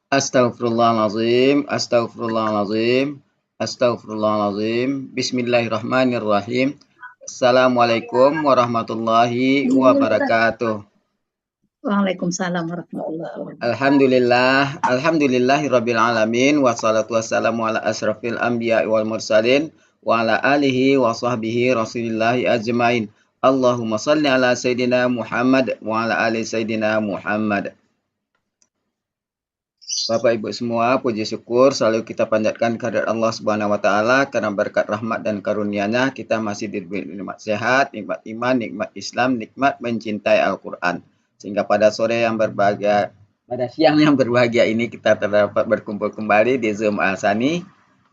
Astaghfirullahalazim, astaghfirullahalazim, astaghfirullahalazim. Bismillahirrahmanirrahim. Assalamualaikum warahmatullahi wabarakatuh. Waalaikumsalam warahmatullahi wabarakatuh. Alhamdulillahirabbil alamin wassalatu wassalamu ala asrafil anbiya'i wal mursalin wa ala alihi wa sahbihi rasulillahi ajmain. Allahumma shalli ala sayidina Muhammad wa ala ali sayidina Muhammad. Bapak Ibu semua, puji syukur selalu kita panjatkan kehadirat Allah Subhanahu wa taala karena berkat rahmat dan karunia-Nya kita masih diberi nikmat sehat, nikmat iman, nikmat Islam, nikmat mencintai Al-Qur'an. Sehingga pada sore yang berbahagia, pada siang yang berbahagia ini kita terdapat berkumpul kembali di Zoom Al-Sani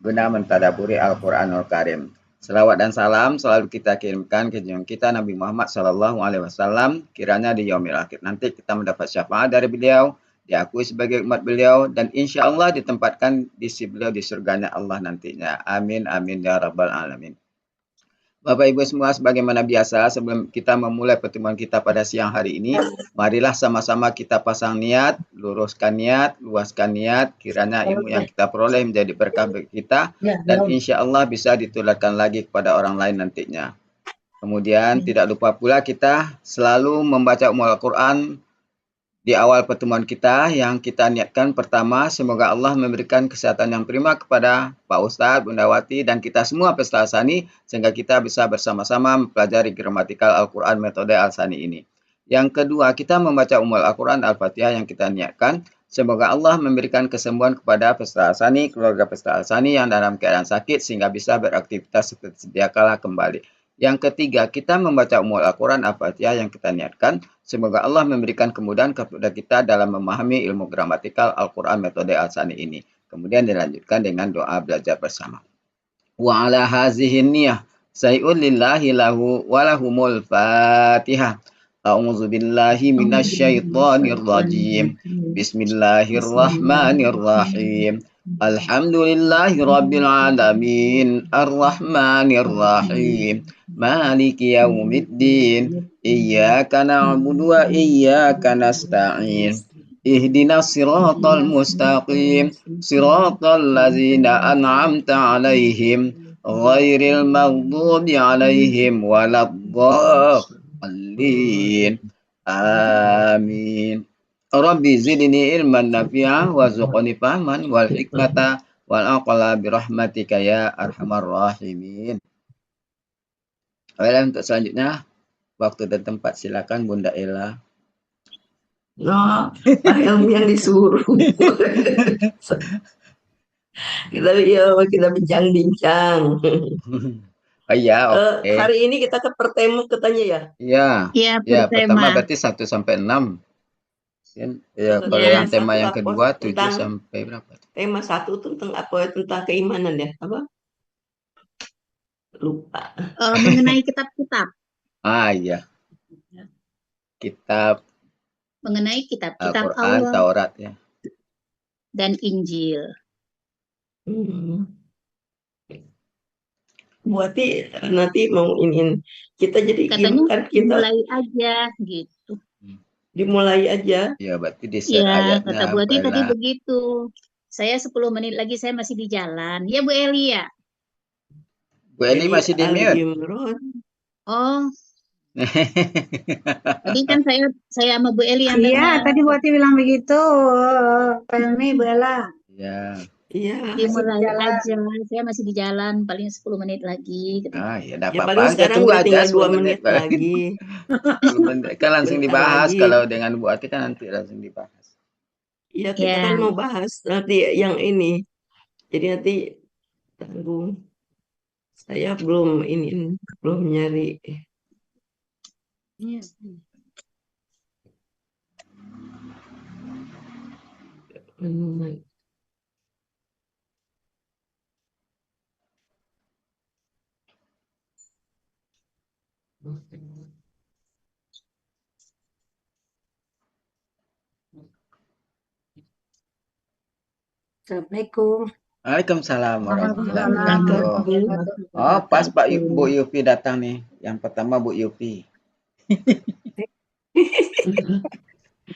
guna mentadabburi Al-Qur'anul Karim. Selawat dan salam selalu kita kirimkan ke junjungan kita Nabi Muhammad SAW, kiranya di yaumil akhir nanti kita mendapat syafaat dari beliau, diakui sebagai umat beliau, dan insya Allah ditempatkan di sisi beliau di surganya Allah nantinya. Amin, amin, ya rabbal alamin. Bapak Ibu semua, sebagaimana biasa, sebelum kita memulai pertemuan kita pada siang hari ini, marilah sama-sama kita pasang niat, luruskan niat, luaskan niat, kiranya ilmu yang kita peroleh menjadi berkah bagi kita, dan insya Allah bisa ditularkan lagi kepada orang lain nantinya. Kemudian tidak lupa pula kita selalu membaca Al-Quran di awal pertemuan kita yang kita niatkan. Pertama, semoga Allah memberikan kesehatan yang prima kepada Pak Ustadz, Bunda Wati, dan kita semua peserta Al-Sani, sehingga kita bisa bersama-sama mempelajari gramatikal Al-Quran metode Al-Sani ini. Yang kedua, kita membaca Al-Quran Al-Fatihah yang kita niatkan. Semoga Allah memberikan kesembuhan kepada peserta Al-Sani, keluarga peserta Al-Sani yang dalam keadaan sakit, sehingga bisa beraktivitas seperti sedia kala kembali. Yang ketiga, kita membaca Al-Quran Al-Fatihah yang kita niatkan. Semoga Allah memberikan kemudahan kepada kita dalam memahami ilmu gramatikal Al-Quran metode Al-Sani ini. Kemudian dilanjutkan dengan doa belajar bersama. Wa ala hazihin niyah sayyul lillahi lahu walahumul fatihah. A'udzu billahi minasyaitonir rajim. Bismillahirrahmanirrahim. Alhamdulillahi rabbil alamin. Arrahmanirrahim. Maliki yaumiddin. Iyyaka na'budu wa iyyaka nasta'in. Ihdinas siratal mustaqim. Siratal ladzina an'amta 'alaihim ghairil maghdubi 'alaihim waladdallin. Amin. Rabbi zidni ilman nafi'a warzuqni fahman wal hikmata wal aqla birahmatika ya arhamar rahimin. Baiklah, untuk selanjutnya waktu dan tempat silakan Bunda Ella. No, ilmu yang disuruh. kita bincang-bincang. Oh iya, oke. Hari ini kita ke pertema katanya ya? Iya. Iya, Ya, pertama pertema. berarti 1 sampai 6. Ya, kalau Ya, yang tema yang satu kedua apa? 7 Tentang sampai berapa? tema 1 tentang apa? Tentang keimanan ya? Apa? Lupa. Mengenai kitab-kitab. Ah iya, kitab Mengenai kitab-kitab Al-Quran, Allah Taurat ya. dan Injil. Berarti nanti mau iniin kita jadi Katanya kan kita mulai aja gitu. dimulai aja. Ya, berarti di share Ya, ayatnya kata Bu Ati tadi Ella. begitu. Saya 10 menit lagi saya masih di jalan. Ya Bu Eli ya? Bu Eli masih di Ali mute. Imran. Oh, tadi kan saya sama Bu Eli yang Iya, dengar. tadi Bu Ati bilang begitu. Pelmi, Bu Ella. Ya. Iya. Dimulai aja. Saya masih di jalan, paling 10 menit lagi. Gitu. Ah, ya enggak Ya apa-apa. paling Kita sekarang tunggu udah aja tinggal 10 2 menit. menit lagi. 10 menit kan langsung Bentar dibahas. lagi. Kalau dengan Bu Ati kan nanti langsung dibahas. Iya, kita kan mau bahas nanti yang ini. Jadi nanti tanggung. Saya belum nyari. Assalamualaikum. Waalaikumsalam warahmatullahi wabarakatuh. Oh, pas Bu Yupi datang nih. Yang pertama Bu Yupi.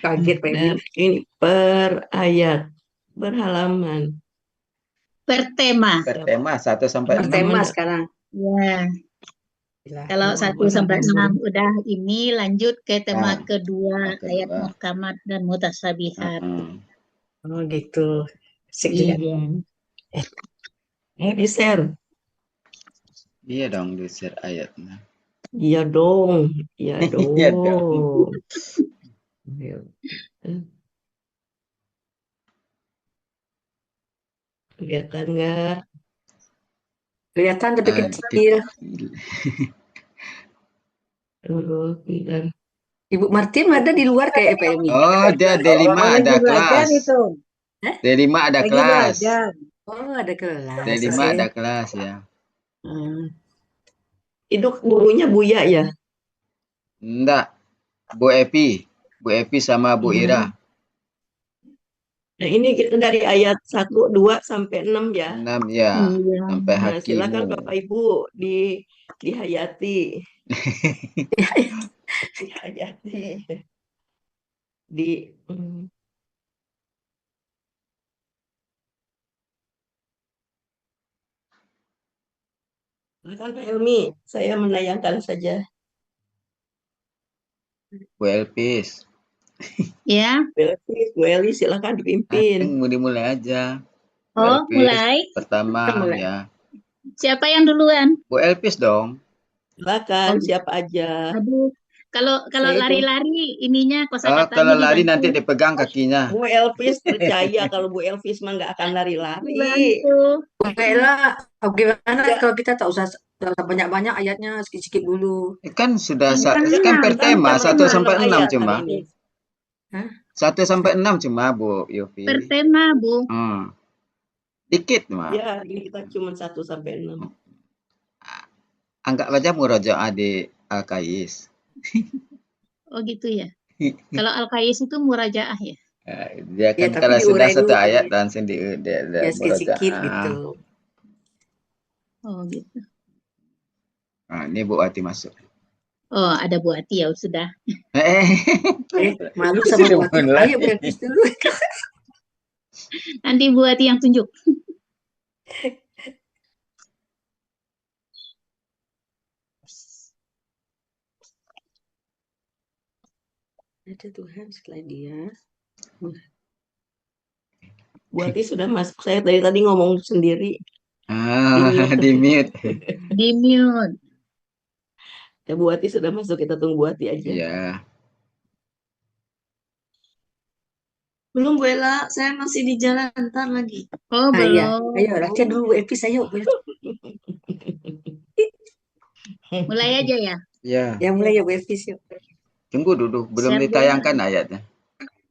Kaget Pak. Ini per ayat. berhalaman. Bertema. Bertema 1 sampai 6. Bertema ada. sekarang. Ya, kalau Oh, 1 sampai berhalaman. 6 udah ini lanjut ke tema Nah, kedua, yang ayat kedua. muhkamat dan mutasabihat. Oh gitu. Asik juga. Mau di-share? Iya dong, di-share ayatnya. Iya dong. Iya Iya dong. dong. Ayo. Kelihatan nggak? Kelihatan tapi Ah, kecil. Bentar. Ibu Martin ada di luar kayak PMI. Oh, dia D5 Oh, ada lagi belajar kelas. itu. D5 ada Lagi kelas. belajar. Oh, ada kelas. D5 Oke. ada kelas ya. Itu gurunya Buya ya? Enggak, Bu Epi. Bu Epi sama Bu Ira. Nah, ini kita dari ayat 1, 2 sampai 6 ya. 6 ya, Iya. sampai Nah, silakan hakimu. Bapak Ibu dihayati. Dihayati. Di silakan Pak Helmi, saya menayangkan saja. Bu Elpis. Ya. Bu Eli silakan dipimpin. Mau dimulai aja. Bu Oh, Elpis mulai. pertama Mulai. ya. Siapa yang duluan? Bu Elpis dong. Silakan Oh. siapa aja. Aduh, kalau Saya itu. lari-lari ininya Oh, kosakatanya kalau lari dibantu. nanti dipegang kakinya. Bu Elvis percaya kalau Bu Elvis mah nggak akan lari-lari. Dibantu. Bella, gimana Ya. kalau kita tak usah banyak-banyak ayatnya, sedikit-sedikit dulu. Kan sudah Kan kan enam, per tema Kan 1 cuma sampai 6 ayat cuma. hari ini. 1 sampai 6 cuma Bu Yofi. per tema, Bu. Dikit mah. Ya, ini kita cuma 1 sampai 6. Anggap aja murojaah di Al-Qais. Oh gitu ya. Kalau Al-Qais itu murajaah ya. Dia Ya, kan tapi kalau sudah diurai 1 dulu ayat tadi. langsung dia Ya, sedikit murojaah. gitu. Oh gitu. Ini Bu Ati masuk. Oh, ada Bu Ati ya sudah. Malu sama Sudah Bu Ati. mulai. Ayo, Bu Elvis dulu. Nanti Bu Ati yang tunjuk. Ada Tuhan setelah dia. Bu Ati sudah masuk. Saya dari tadi ngomong sendiri. Di mute. Di mute. Ya, Bu Ati sudah masuk. Kita tunggu Bu Ati aja. Iya. Belum, Bu Ella. Saya masih di jalan. Ntar lagi. Oh, Iya. belum. Ayo, latihan dulu Bu Elvis. Ayo. Mulai aja ya. Iya. Ya, mulai ya Bu Elvis. Yuk. Tunggu dulu, belum Share ditayangkan ayatnya.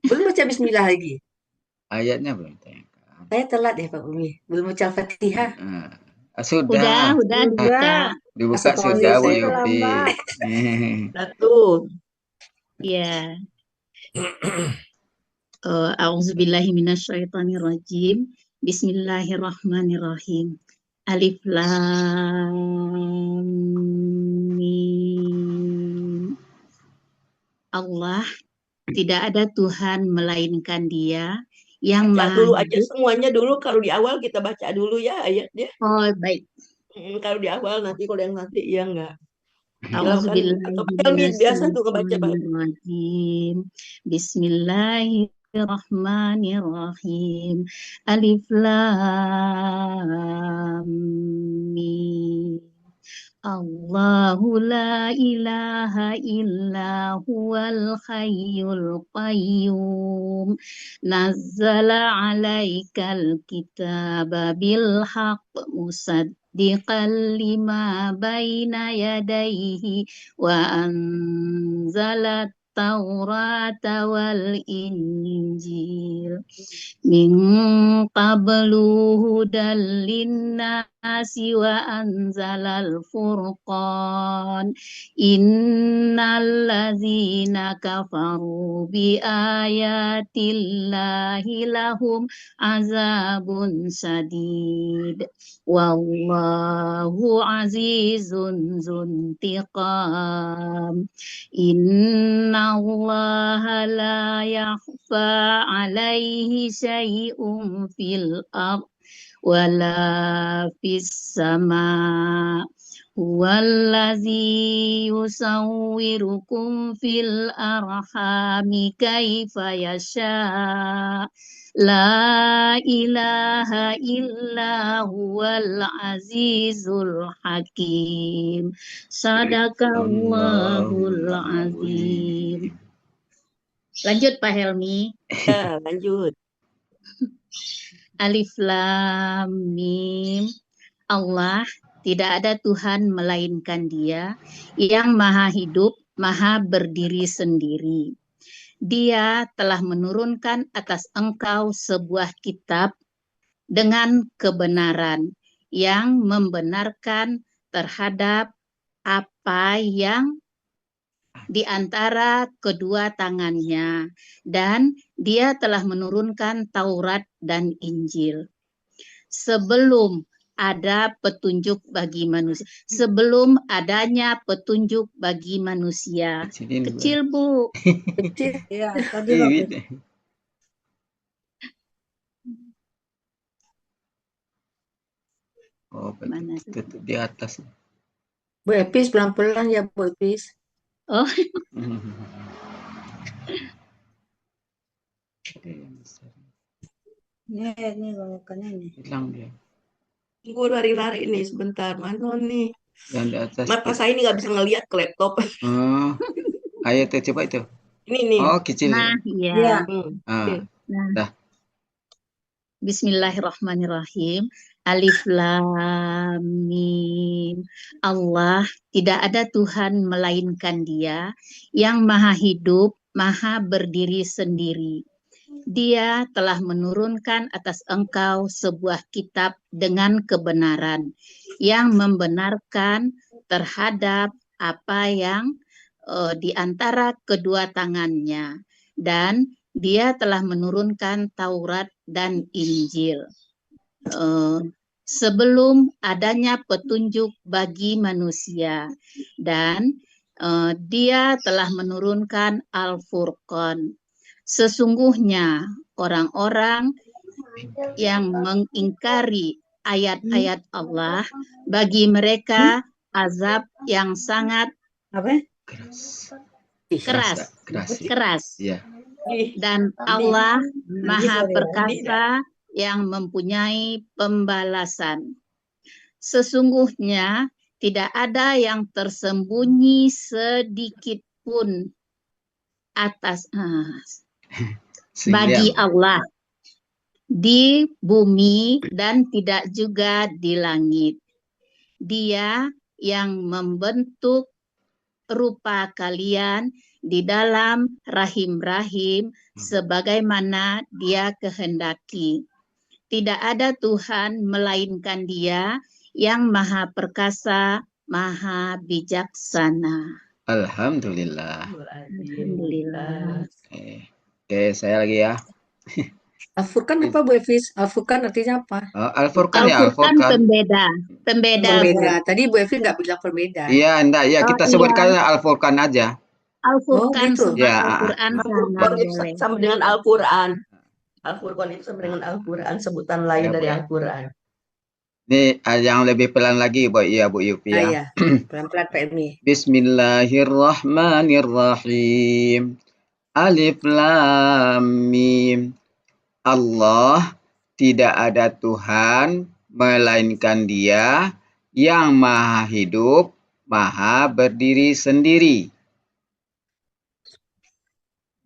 Belum baca bismillah lagi. Ayatnya belum ditayangkan. Saya telat ya Pak Umi. Belum baca Al-Fatihah. Sudah. Udah dibuka. Dibuka Astagfirullah, sudah Bu saya Yofi. Satu. Ya. A'udzubillahi minasyaitonirrajim. Bismillahirrahmanirrahim. Alif Lam Mim. Allah, tidak ada Tuhan melainkan Dia yang Baca Maha dulu aja Hidup. semuanya dulu. Kalau di awal kita baca dulu ya ayatnya. Oh, baik. Kalau di awal nanti kalau yang nanti ya enggak. A'udzubillahi Atau Helmi biasa tuh ngebaca Pak. minasyaitonirrajim. Bismillahirrahmanirrahim. Alif Lam Mim. Allahu la ilaha illa huwal hayyul qayyum. Nazzala alaikal kitaba bil haqq musaddiqan lima baina yadayhi wa anzalat Taurata wal Injil min qablu hudal linnasi wa anzalal furqan innal ladzina kafaru bi ayatillahi lahum azabun sadid wallahu azizun zuntiqam innallaha la yakhfa يخفى عليه شيء في الأرض ولا في السماء هو الذي يصوركم في الأرحام كيف يشاء لا إله إلا هو العزيز الحكيم صدق الله العظيم. Lanjut Pak Helmi. Ya, lanjut. Alif Lam Mim. Allah, tidak ada Tuhan melainkan Dia yang maha hidup, maha berdiri sendiri. Dia telah menurunkan atas engkau sebuah kitab dengan kebenaran yang membenarkan terhadap apa yang di antara kedua tangannya, dan Dia telah menurunkan Taurat dan Injil. Sebelum ada petunjuk bagi manusia, sebelum adanya petunjuk bagi manusia. Kecilin, Bu. Kecil, Bu. Kecil. Ya, tadi Ih, bagus. Wid. Oh, Mana tuh? tutup di atas. Bu Epis pelan-pelan ya Bu Epis. Oh, Ini lakukannya nih. Hilang dia. Gue lari-lari nih sebentar. Mana nih? Yang di atas. Mata saya ini nggak bisa ngeliat ke laptop. Oh, ayo tuh coba itu. Ini nih. Oh, kecil. nah ya. Iya. Ah, Nah, dah. Bismillahirrahmanirrahim. Alif Lam Mim. Allah, tidak ada Tuhan melainkan Dia yang maha hidup, maha berdiri sendiri. Dia telah menurunkan atas engkau sebuah kitab dengan kebenaran yang membenarkan terhadap apa yang di antara kedua tangannya, dan Dia telah menurunkan Taurat dan Injil. Sebelum adanya petunjuk bagi manusia, dan Dia telah menurunkan Al-Furqan. Sesungguhnya orang-orang yang mengingkari ayat-ayat Allah, bagi mereka azab yang sangat Apa? Keras. keras. Iya. Dan Allah Maha sorry. Perkasa yang mempunyai pembalasan. Sesungguhnya tidak ada yang tersembunyi sedikit pun atas bagi Allah di bumi dan tidak juga di langit. Dia yang membentuk rupa kalian di dalam rahim-rahim sebagaimana Dia kehendaki. Tidak ada Tuhan melainkan Dia yang maha perkasa, maha bijaksana. Alhamdulillah. Alhamdulillah. Oke, saya lagi ya. Al-Furqan apa Bu Epis? Al-Furqan artinya apa? Al-Furqan ya, Al-Furqan Al-Furqan. pembeda. Pembeda. Tadi Bu Epis nggak bilang pembeda. Iya, enggak, ya kita Oh, sebutkan iya. Al-Furqan aja. Al-Furqan gitu. sama Ya, Al-Quran sama Al-Furqan itu boleh. sama dengan Al-Quran. Al-Furqan itu sama dengan Al-Quran, sebutan lain Ya, dari Bu. Al-Quran. Ini yang lebih pelan lagi, Bu Yupi ya. Iya, pelan-pelan Pak Emi. Bismillahirrahmanirrahim. Alif Lam Mim. Allah, tidak ada Tuhan melainkan Dia yang maha hidup, maha berdiri sendiri.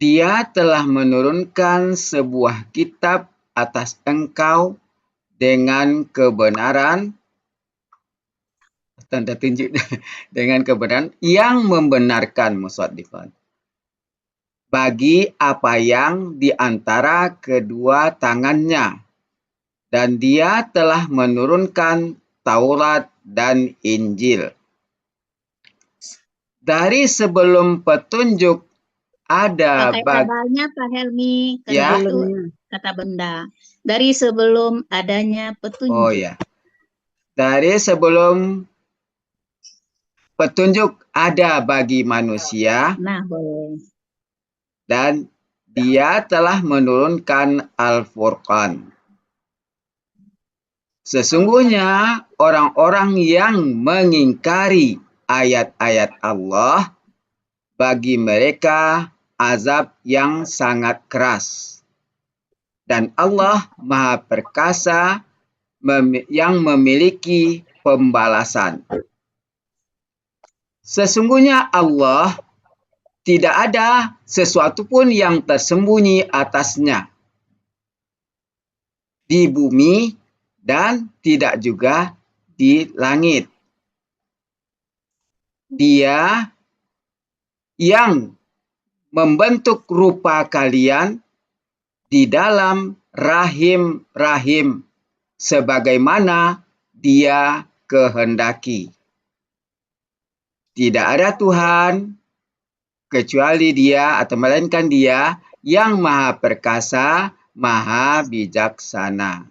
Dia telah menurunkan sebuah kitab atas engkau dengan kebenaran, tanda tunjuk dengan kebenaran yang membenarkan musaddiqan bagi apa yang di antara kedua tangannya, dan Dia telah menurunkan Taurat dan Injil. Dari sebelum petunjuk ada Pakai tabelnya Pak Helmi, karena Ya. itu kata benda. Dari sebelum adanya petunjuk. Oh ya. Dari sebelum petunjuk ada bagi manusia, Nah, boleh. dan Dia telah menurunkan Al-Furqan. Sesungguhnya orang-orang yang mengingkari ayat-ayat Allah, bagi mereka azab yang sangat keras. Dan Allah Maha Perkasa yang memiliki pembalasan. Sesungguhnya Allah tidak ada sesuatu pun yang tersembunyi atasnya di bumi dan tidak juga di langit. Dia yang membentuk rupa kalian di dalam rahim-rahim sebagaimana Dia kehendaki. Tidak ada Tuhan kecuali Dia atau melainkan Dia yang Maha Perkasa, Maha Bijaksana.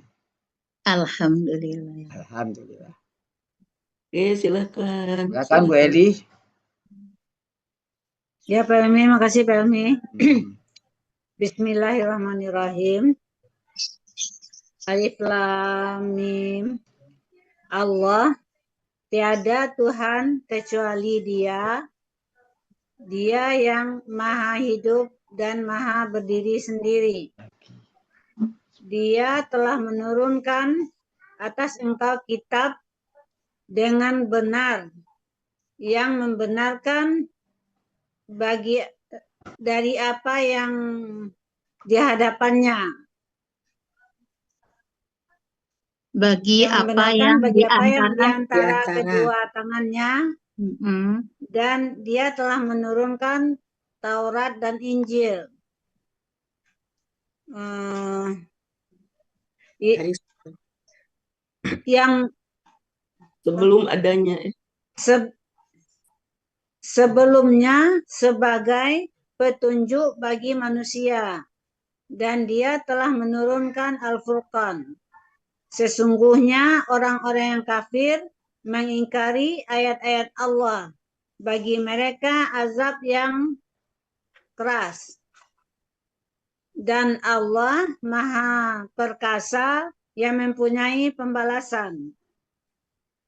Alhamdulillah. Alhamdulillah. Oke, silakan. Silakan Bu Eli. Ya, Pak Helmi, makasih Pak Helmi. Hmm. Bismillahirrahmanirrahim. Alif Lam Mim. Allah, tiada Tuhan kecuali Dia. Dia yang maha hidup dan maha berdiri sendiri. Dia telah menurunkan atas engkau kitab dengan benar, yang membenarkan dari apa yang di hadapannya. Bagi Yang apa membenarkan yang bagi di apa yang di antara antara kedua tangannya, dan Dia telah menurunkan Taurat dan Injil. Hari Yang sebelum adanya. sebelumnya sebagai petunjuk bagi manusia, dan Dia telah menurunkan Al-Furqan. Sesungguhnya orang-orang yang kafir mengingkari ayat-ayat Allah. Bagi mereka azab yang keras. Dan Allah Maha Perkasa yang mempunyai pembalasan.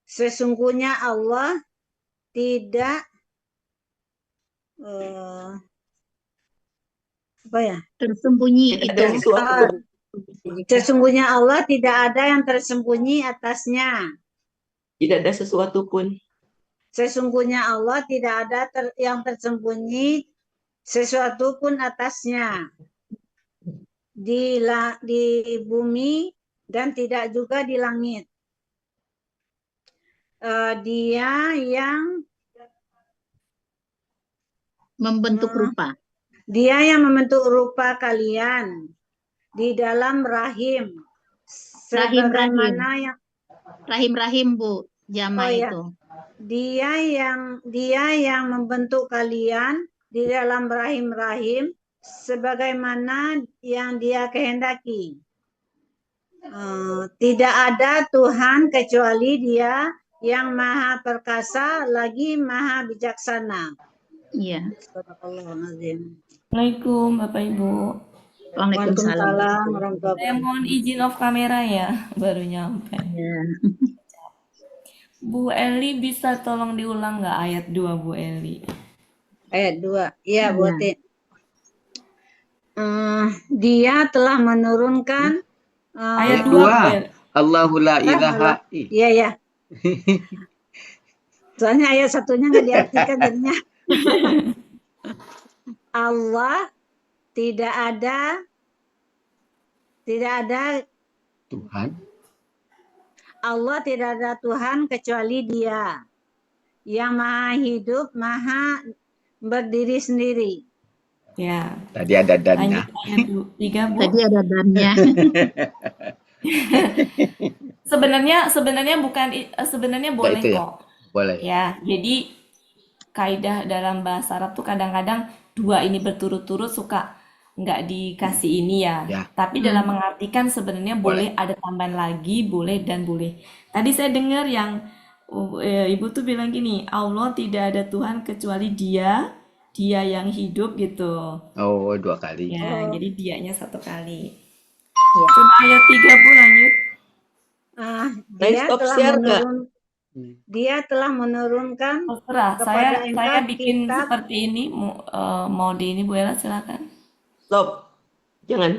Sesungguhnya Allah tidak tersembunyi Tidak ada itu. sesuatu. Sesungguhnya Allah tidak ada yang tersembunyi atasnya. Tidak ada sesuatu pun. Sesungguhnya Allah tidak ada yang tersembunyi sesuatu pun atasnya. Di bumi dan tidak juga di langit. Dia yang Membentuk rupa. Dia yang membentuk rupa kalian di dalam rahim. Sebagaimana yang Rahim-rahim Bu, jama itu. Dia yang membentuk kalian di dalam rahim-rahim sebagaimana yang Dia kehendaki. Tidak ada Tuhan kecuali Dia yang Maha Perkasa lagi Maha Bijaksana. Iya. Assalamualaikum Bapak Ibu. Waalaikumsalam warahmatullahi Saya mohon izin off kamera ya, baru nyampe. Ya. Bu Eli bisa tolong diulang nggak ayat 2 Bu Eli? Ayat 2. Iya, buatin. Dia telah menurunkan Ayat 2 Dua. Bu Eli. Allahu la ilaha Iya, ya. Soalnya ayat satunya nggak diartikan jadinya. Allah tidak ada Tuhan. Allah tidak ada Tuhan kecuali Dia yang maha hidup, maha berdiri sendiri. Ya. Tadi ada dannya. Lanjut ayat 3 Bu. Tadi ada dannya. Sebenarnya boleh itu ya? kok. Boleh. Ya, jadi kaidah dalam bahasa Arab tuh kadang-kadang dua ini berturut-turut suka nggak dikasih ini ya. Ya. Tapi dalam mengartikan sebenarnya boleh ada tambahan lagi, boleh dan boleh. Tadi saya dengar yang Ibu tuh bilang gini, Allah tidak ada Tuhan kecuali Dia dia yang hidup gitu. Oh, 2 kali. Ya, Oh, jadi dianya 1 kali. Ya. Coba ayat 3 Bu lanjut. Saya stop share nggak? dia telah menurunkan Terserah, kepada saya engkau bikin kitab. seperti ini, mau di ini Bu Ella silakan. Stop. Jangan.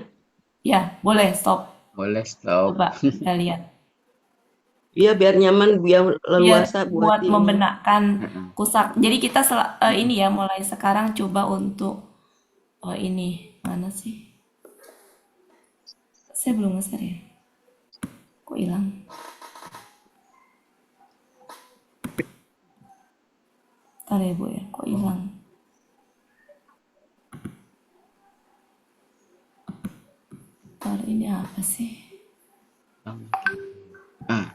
Ya, boleh stop. Boleh stop. Coba kita lihat. Iya, biar nyaman, biar Biar leluasa buat buat ini. membenarkan Heeh. kusak. Jadi kita ini ya mulai sekarang coba untuk ini mana sih? Saya belum nge-share ya. Kok hilang? Ntar ya Bu ya, kok hilang? Ntar ini apa sih? Ah,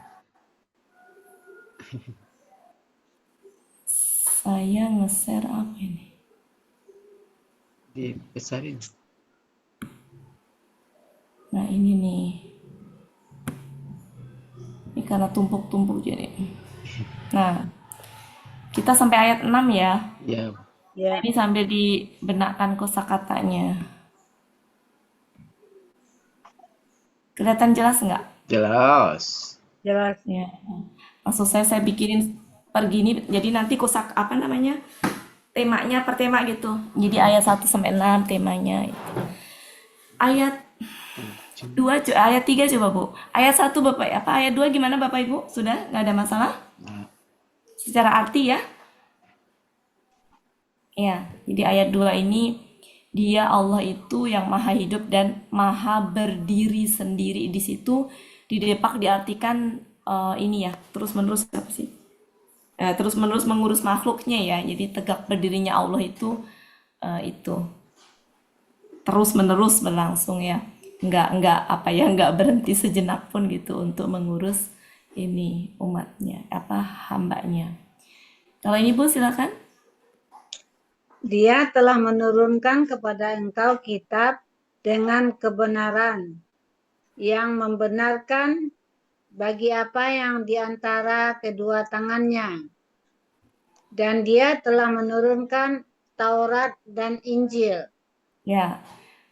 Saya nge-share apa ini? dibesarin. Nah ini nih. Ini karena tumpuk-tumpuk jadi. Nah, kita sampai ayat 6 ya. Ya, Ya, Ini sambil dibenarkan kosakatanya. Kelihatan jelas nggak? jelas. jelas. Ya. Maksud saya bikinin per gini, jadi nanti kosak apa namanya? Temanya per tema gitu. Jadi ayat 1 sampai 6 temanya. Ayat 2, ayat 3 coba Bu. Ayat 1 Bapak, apa ayat 2 gimana Bapak Ibu? Sudah nggak ada masalah? Secara arti ya? Ya, jadi ayat 2 ini dia Allah itu yang maha hidup dan maha berdiri sendiri. Di situ di Depak diartikan ini ya, terus-menerus apa sih? Terus-menerus mengurus makhluknya ya. Jadi tegak berdirinya Allah itu terus-menerus berlangsung ya. Enggak apa ya, enggak berhenti sejenak pun gitu untuk mengurus ini umatnya, hambanya. Kalau ini Bu silakan. Dia telah menurunkan kepada engkau kitab dengan kebenaran yang membenarkan bagi apa yang di antara kedua tangannya. Dan dia telah menurunkan Taurat dan Injil. Ya,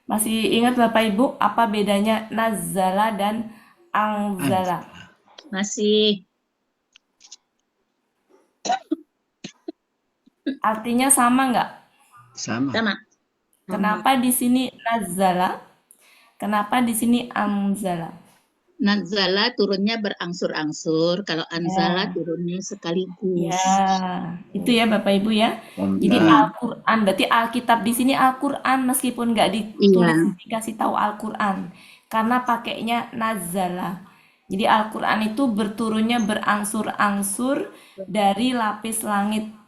masih ingat Bapak Ibu apa bedanya nazala dan anzala? Masih. Artinya sama nggak? Sama. Sama. Kenapa di sini nazala? Kenapa di sini anzala? Nazala turunnya berangsur-angsur, kalau anzala Ya, turunnya sekaligus. ya, itu ya Bapak Ibu ya. Jadi Nah, Al-Quran, berarti Alkitab di sini Al-Quran meskipun nggak Iya. ditulis dikasih tahu Al-Quran, karena pakainya nazala. Jadi Al-Quran itu berturunnya berangsur-angsur dari lapis langit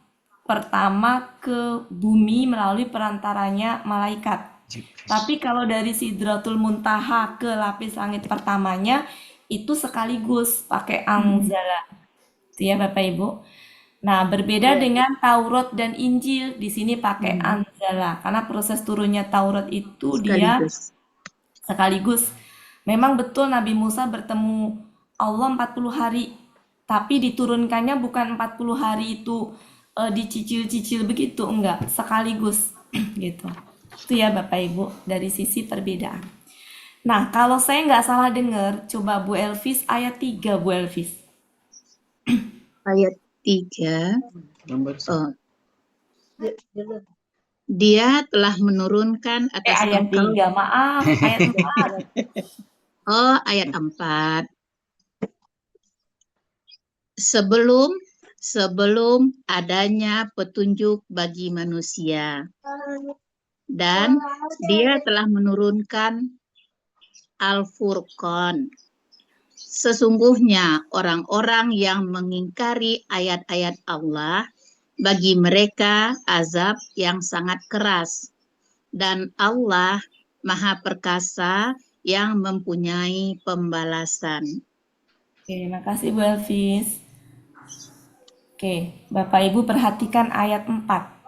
pertama ke bumi melalui perantaranya malaikat. Tapi kalau dari Sidratul Muntaha ke lapis langit pertamanya itu sekaligus pakai anzala. Itu ya Bapak Ibu. Nah, berbeda dengan Taurat dan Injil, di sini pakai anzala karena proses turunnya Taurat itu dia Sekaligus. sekaligus. Memang betul Nabi Musa bertemu Allah 40 hari, tapi diturunkannya bukan 40 hari itu dicicil-cicil begitu, enggak, sekaligus gitu. Itu ya Bapak Ibu dari sisi perbedaan. Nah, kalau saya nggak salah dengar, coba Bu Elvis ayat 3 Bu Elvis. Ayat 3. nomor Oh, dia telah menurunkan atas Ayat engkau. 3, maaf, ayat 4. Oh, ayat 4. Sebelum adanya petunjuk bagi manusia. Dan dia telah menurunkan Al-Furqan. Sesungguhnya orang-orang yang mengingkari ayat-ayat Allah, bagi mereka azab yang sangat keras. Dan Allah Maha Perkasa yang mempunyai pembalasan. Oke, makasih Bu Elvis. Oke, Bapak Ibu perhatikan ayat 4.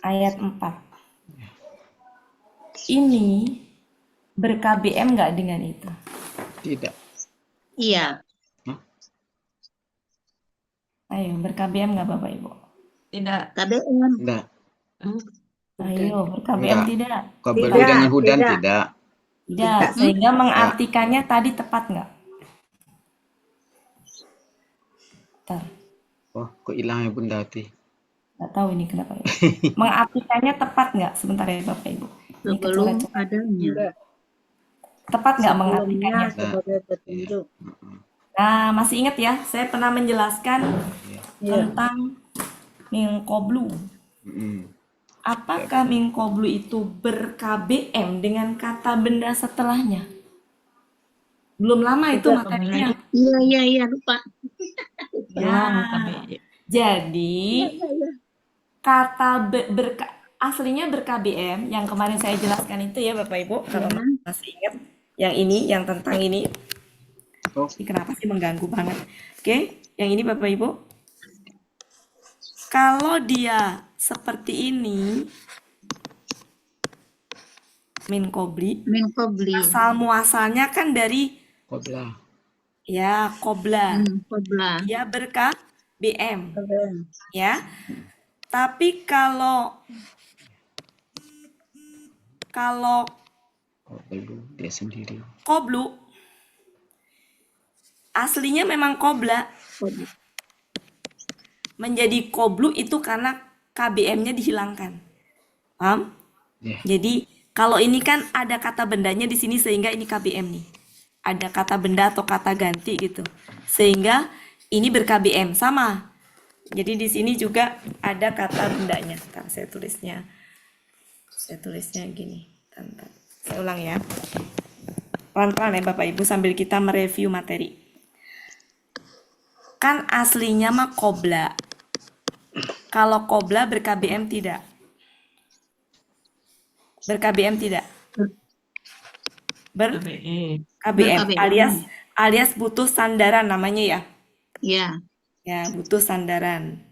Ayat 4. Ini ber-KBM nggak dengan itu? tidak. Iya, Ayo, ber-KBM nggak Bapak Ibu? Tidak. KBM. Enggak. Bukan. Ayo, ber-KBM Enggak. tidak? Qablu Tidak, dengan hudan tidak. tidak. Tidak. Sehingga mengartikannya tadi tepat nggak? Bentar. Oh, kok hilangnya Bunda Ati? Nggak tahu ini kenapa ya. Mengartikannya tepat nggak? Sebentar ya Bapak Ibu. Ini Sebelum kecoret-coret. adanya. Tepat nggak Sebelumnya mengartikannya? sebagai petunjuk. Nah, masih ingat ya? Saya pernah menjelaskan tentang min qablu. Apakah min qablu itu ber-KBM dengan kata benda setelahnya? Belum lama itu materinya. Iya, lupa. Ya, KBM. Jadi kata aslinya ber-KBM yang kemarin saya jelaskan itu ya Bapak Ibu, kalau masih ingat yang ini, yang tentang ini. Oh. Ini kenapa sih mengganggu banget? Oke, yang ini Bapak Ibu. Kalau dia seperti ini, min qabli, Min qabli. asal muasalnya kan dari Qabla. ya qobla. Qabla. Dia ber-KBM. KBM. Ya. Tapi kalau Qablu dia sendiri. qablu aslinya memang qobla. Menjadi qablu itu karena KBM-nya dihilangkan. Paham? Ya. Jadi kalau ini kan ada kata bendanya di sini sehingga ini KBM nih. Ada kata benda atau kata ganti gitu. Sehingga ini ber-KBM sama. Jadi di sini juga ada kata bendanya. Ntar saya tulisnya gini. Bentar. Saya ulang ya. Pelan-pelan ya Bapak Ibu sambil kita mereview materi. Kan aslinya mah qobla. Kalau qobla ber-KBM tidak. Ber-KBM tidak. KBM. KBM alias butuh sandaran namanya ya. Iya. Ya, butuh sandaran.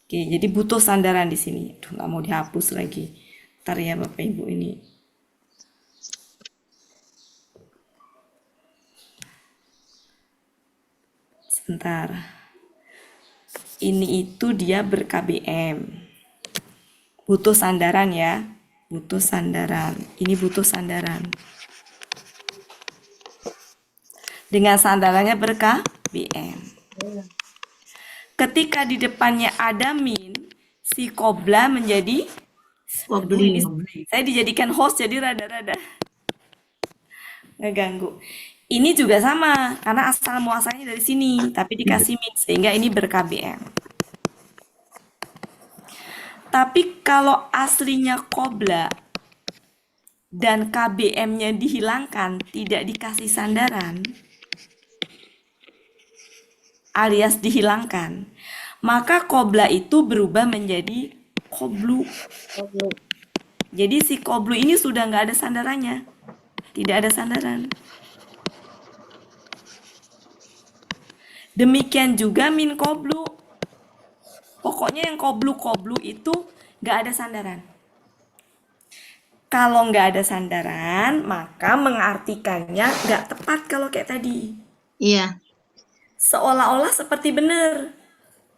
Oke, jadi butuh sandaran di sini. Duh, nggak mau dihapus lagi. Ntar ya Bapak Ibu ini. Sebentar. Ini itu dia ber-KBM. Butuh sandaran ya. Butuh sandaran. Ini butuh sandaran. Dengan sandarannya ber-KBM. Ketika di depannya ada min, si qobla menjadi Qabli. saya dijadikan host jadi rada-rada ngeganggu. Ini juga sama karena asal muasalnya dari sini, tapi dikasih min sehingga ini ber-KBM. Tapi kalau aslinya qobla dan KBM-nya dihilangkan, tidak dikasih sandaran, alias dihilangkan, maka qobla itu berubah menjadi qoblu. Jadi si qoblu ini sudah nggak ada sandarannya, tidak ada sandaran. Demikian juga min qoblu. Pokoknya yang qoblu itu nggak ada sandaran. Kalau nggak ada sandaran, maka mengartikannya nggak tepat kalau kayak tadi. Iya. Seolah-olah seperti benar.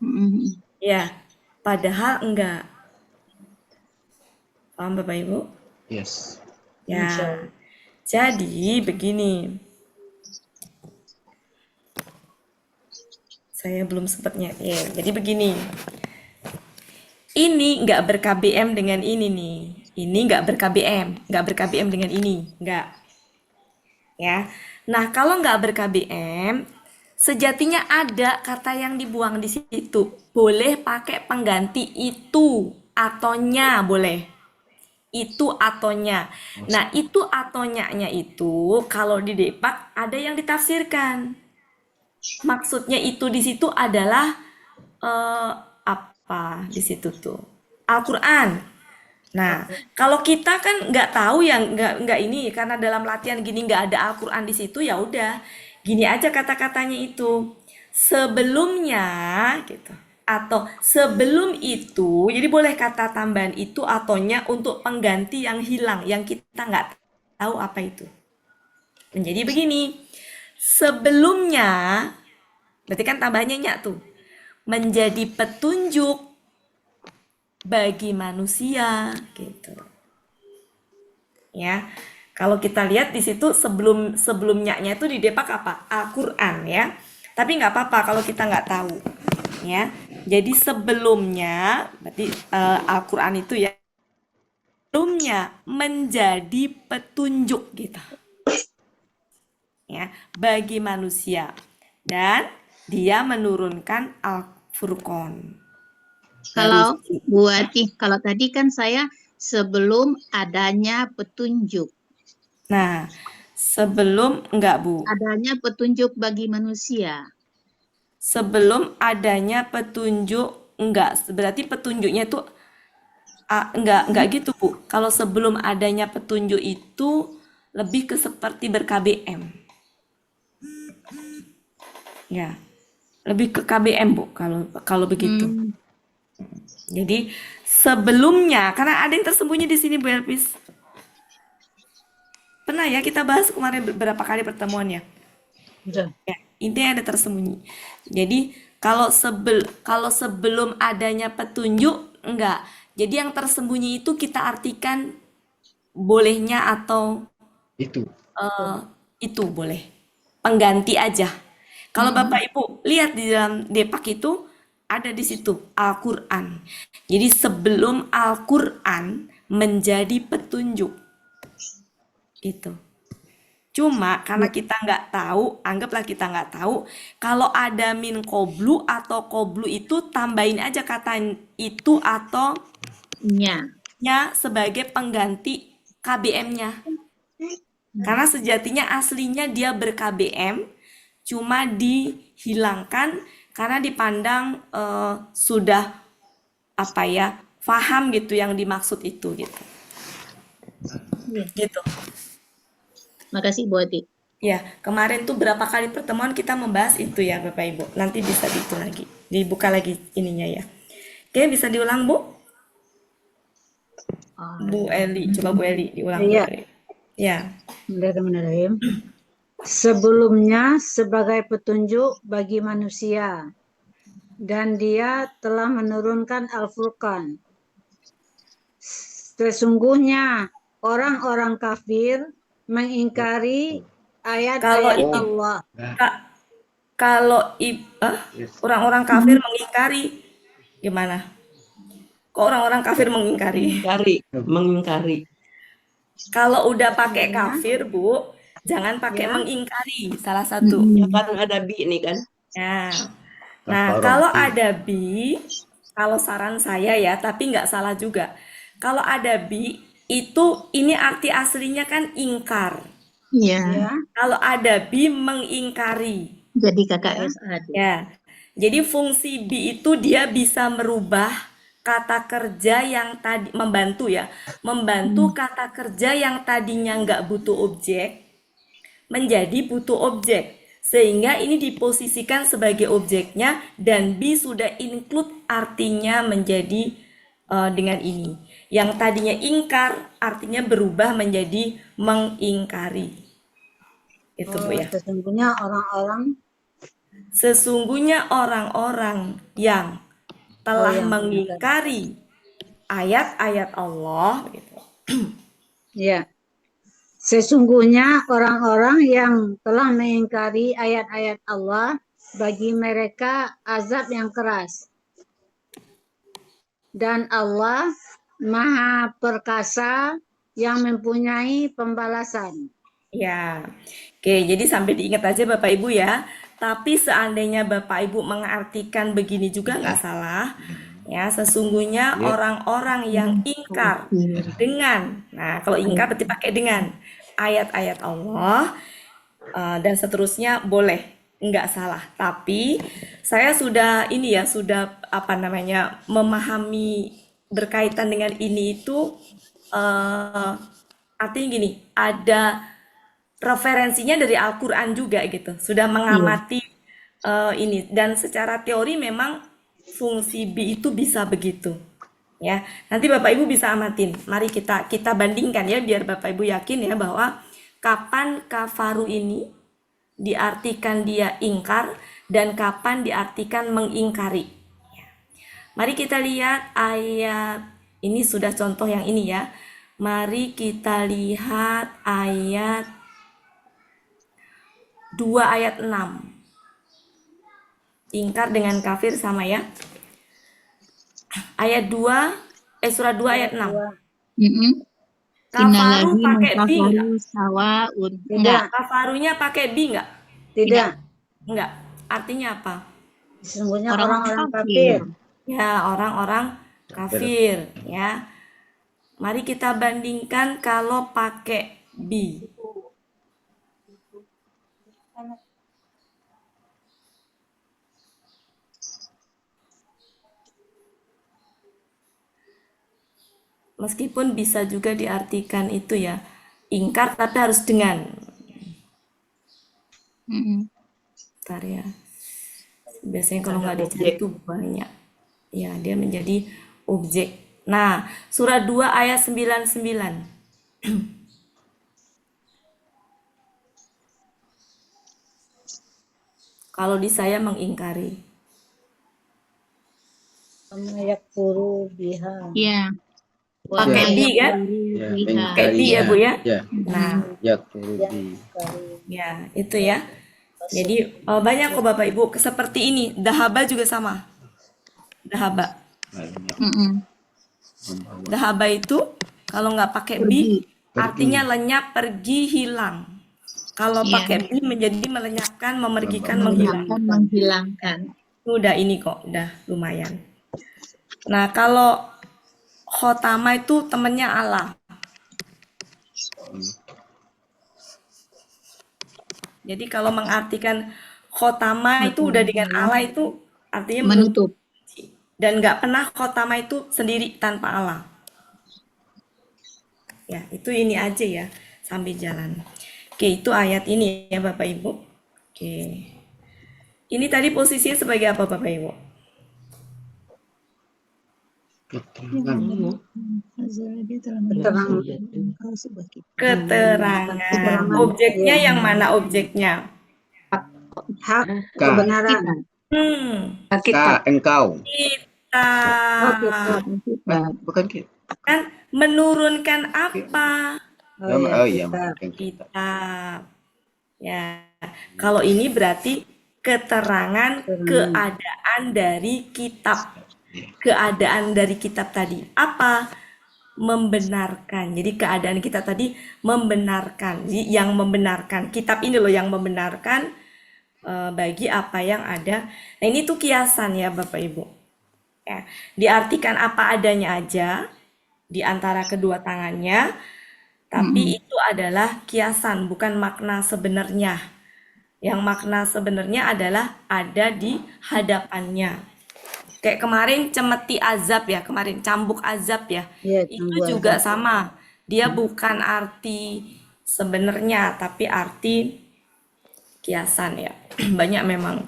Mm. Ya, padahal enggak. Paham Bapak Ibu? Yes. Ya. Jadi begini. Saya belum sempatnya. Ya, jadi begini. Ini nggak ber-KBM dengan ini nih. Ini nggak ber-KBM dengan ini, nggak. Ya. Nah, kalau nggak ber-KBM, sejatinya ada kata yang dibuang di situ. Boleh pakai pengganti itu ataunya boleh. Itu ataunya. Nah, itu ataunya itu kalau di Depak ada yang ditafsirkan. Maksudnya itu di situ adalah apa di situ tuh? Al-Qur'an. Nah, kalau kita kan nggak tahu ya, nggak ini karena dalam latihan gini nggak ada Al-Qur'an di situ, ya udah gini aja kata-katanya itu sebelumnya gitu atau sebelum itu, jadi boleh kata tambahan itu ataunya untuk pengganti yang hilang yang kita nggak tahu apa itu. Menjadi begini, sebelumnya berarti kan tambahannya nyak tuh menjadi petunjuk bagi manusia gitu. Ya. Kalau kita lihat di situ sebelumnya itu di Depak apa? Al-Qur'an ya. Tapi nggak apa-apa kalau kita nggak tahu ya. Jadi sebelumnya berarti Al-Qur'an itu ya sebelumnya menjadi petunjuk gitu. Ya, bagi manusia dan dia menurunkan Al-Furqan. Kalau Bu Ati, kalau tadi kan saya sebelum adanya petunjuk. Nah, sebelum enggak Bu. Adanya petunjuk bagi manusia. Sebelum adanya petunjuk enggak, berarti petunjuknya itu enggak gitu Bu. Kalau sebelum adanya petunjuk itu lebih ke seperti ber-KBM. Ya. Lebih ke KBM Bu kalau begitu. Jadi sebelumnya karena ada yang tersembunyi di sini Bu Elpis. Pernah ya kita bahas kemarin beberapa kali pertemuannya. Sudah. Ya, intinya ada tersembunyi. Jadi kalau sebelum adanya petunjuk enggak. Jadi yang tersembunyi itu kita artikan bolehnya atau itu boleh. Pengganti aja. Kalau Bapak Ibu lihat di dalam Depak itu ada di situ Al-Qur'an. Jadi sebelum Al-Qur'an menjadi petunjuk. Itu. Cuma karena kita nggak tahu, anggaplah kita nggak tahu, kalau ada min qoblu atau qoblu itu tambahin aja kata itu atau nya sebagai pengganti KBM-nya. Karena sejatinya aslinya dia ber-KBM, cuma dihilangkan karena dipandang sudah apa ya, paham gitu yang dimaksud itu gitu. Gitu. Makasih Bu Ati. Ya, kemarin tuh berapa kali pertemuan kita membahas itu ya Bapak Ibu. Nanti bisa itu lagi, dibuka lagi ininya ya. Oke, bisa diulang Bu? Bu Eli, coba Bu Eli diulang. Iya. Bu Eli. Ya. Bismillahirrahmanirrahim. Sebelumnya sebagai petunjuk bagi manusia dan dia telah menurunkan Al-Furqan. Sesungguhnya orang-orang kafir mengingkari ayat-ayat Allah. Kalau orang-orang kafir mengingkari gimana? Kok orang-orang kafir mengingkari? Mengingkari. Kalau udah pakai kafir, Bu, jangan pakai mengingkari salah satu. Ya kan ada bi nih kan. Nah, kalau ada bi, kalau saran saya ya, tapi nggak salah juga. Kalau ada bi, itu ini arti aslinya kan ingkar. Iya. Kalau ada bi mengingkari. Jadi KKS ada. Ya. Jadi fungsi bi itu dia bisa merubah kata kerja yang tadi membantu ya, membantu kata kerja yang tadinya nggak butuh objek menjadi butuh objek, sehingga ini diposisikan sebagai objeknya dan bi sudah include artinya menjadi dengan ini. Yang tadinya ingkar artinya berubah menjadi mengingkari. Itu Bu ya. Sesungguhnya orang-orang yang telah mengingkari ayat-ayat Allah gitu. Ya. Sesungguhnya orang-orang yang telah mengingkari ayat-ayat Allah, bagi mereka azab yang keras. Dan Allah Maha Perkasa yang mempunyai pembalasan. Ya, oke, jadi sampai diingat aja Bapak Ibu ya. Tapi seandainya Bapak Ibu mengartikan begini juga nggak salah. Ya, sesungguhnya orang-orang yang ingkar dengan, nah kalau ingkar berarti pakai dengan ayat-ayat Allah dan seterusnya boleh, nggak salah. Tapi saya sudah ini ya, sudah apa namanya memahami berkaitan dengan ini itu artinya gini, ada referensinya dari Al-Quran juga gitu, sudah mengamati ini dan secara teori memang fungsi bi itu bisa begitu ya. Nanti Bapak Ibu bisa amatin, mari kita bandingkan ya biar Bapak Ibu yakin ya bahwa kapan kafaru ini diartikan dia ingkar dan kapan diartikan mengingkari. Mari kita lihat ayat ini, sudah contoh yang ini ya. Mari kita lihat ayat 2 ayat 6. Ingkar dengan kafir sama ya. Ayat 2, surat 2 ayat 6. Mm-mm. Kafaru Innaladzina pakai bi enggak? kafaru sawaun. Tidak, Enggak. Kafarunya pakai bi enggak? tidak. Enggak. Artinya apa? Sesungguhnya Orang-orang orang-orang kafir. kafir. Ya, orang-orang kafir ya. Mari kita bandingkan kalau pakai bi. Meskipun bisa juga diartikan itu ya, ingkar tapi harus dengan. Mm-mm. Bentar ya. Biasanya kalau nggak dicari itu banyak. Ya, dia menjadi objek. Nah, surat 2 ayat 99. Kalau di saya mengingkari. Kama yakfuru biha. Ya. Pakai bi kan? Ya, Pakai bi ya, Bu ya? Ya, Nah, ya kurubi. ya, itu ya. Jadi banyak kok Bapak Ibu seperti ini. Dahaba juga sama. Dahaba. Mm-mm. Dahaba itu kalau nggak pakai bi artinya lenyap, pergi, hilang. Kalau Iya. pakai bi menjadi melenyapkan, memergikan, menghilangkan. Menghilangkan. Udah ini kok, udah lumayan. Nah, kalau khotama itu temennya Allah. Jadi kalau mengartikan khotama itu udah dengan Allah itu artinya Menutup. dan nggak pernah khotama itu sendiri tanpa Allah. Ya, itu ini aja ya sambil jalan. Oke, itu ayat ini ya Bapak Ibu. Oke. Ini tadi posisinya sebagai apa Bapak Ibu? Keterangan. Objeknya yang mana objeknya? Hak kebenaran. Engkau. Kita. Bukan kita. Kan menurunkan apa? Oh iya, Kitab. Ya, kalau ini berarti keterangan keadaan dari kitab. Keadaan dari kitab tadi apa? Membenarkan. Jadi keadaan kita tadi membenarkan. Jadi yang membenarkan kitab ini loh yang membenarkan bagi apa yang ada. Nah ini tuh kiasan ya Bapak Ibu. Ya, diartikan apa adanya aja di antara kedua tangannya, tapi itu adalah kiasan, bukan makna sebenarnya. Yang makna sebenarnya adalah ada di hadapannya. Kayak kemarin cemeti azab ya, kemarin cambuk azab ya. Iya, Itu cambuk juga sama. Dia bukan arti sebenarnya, tapi arti kiasan ya. Banyak memang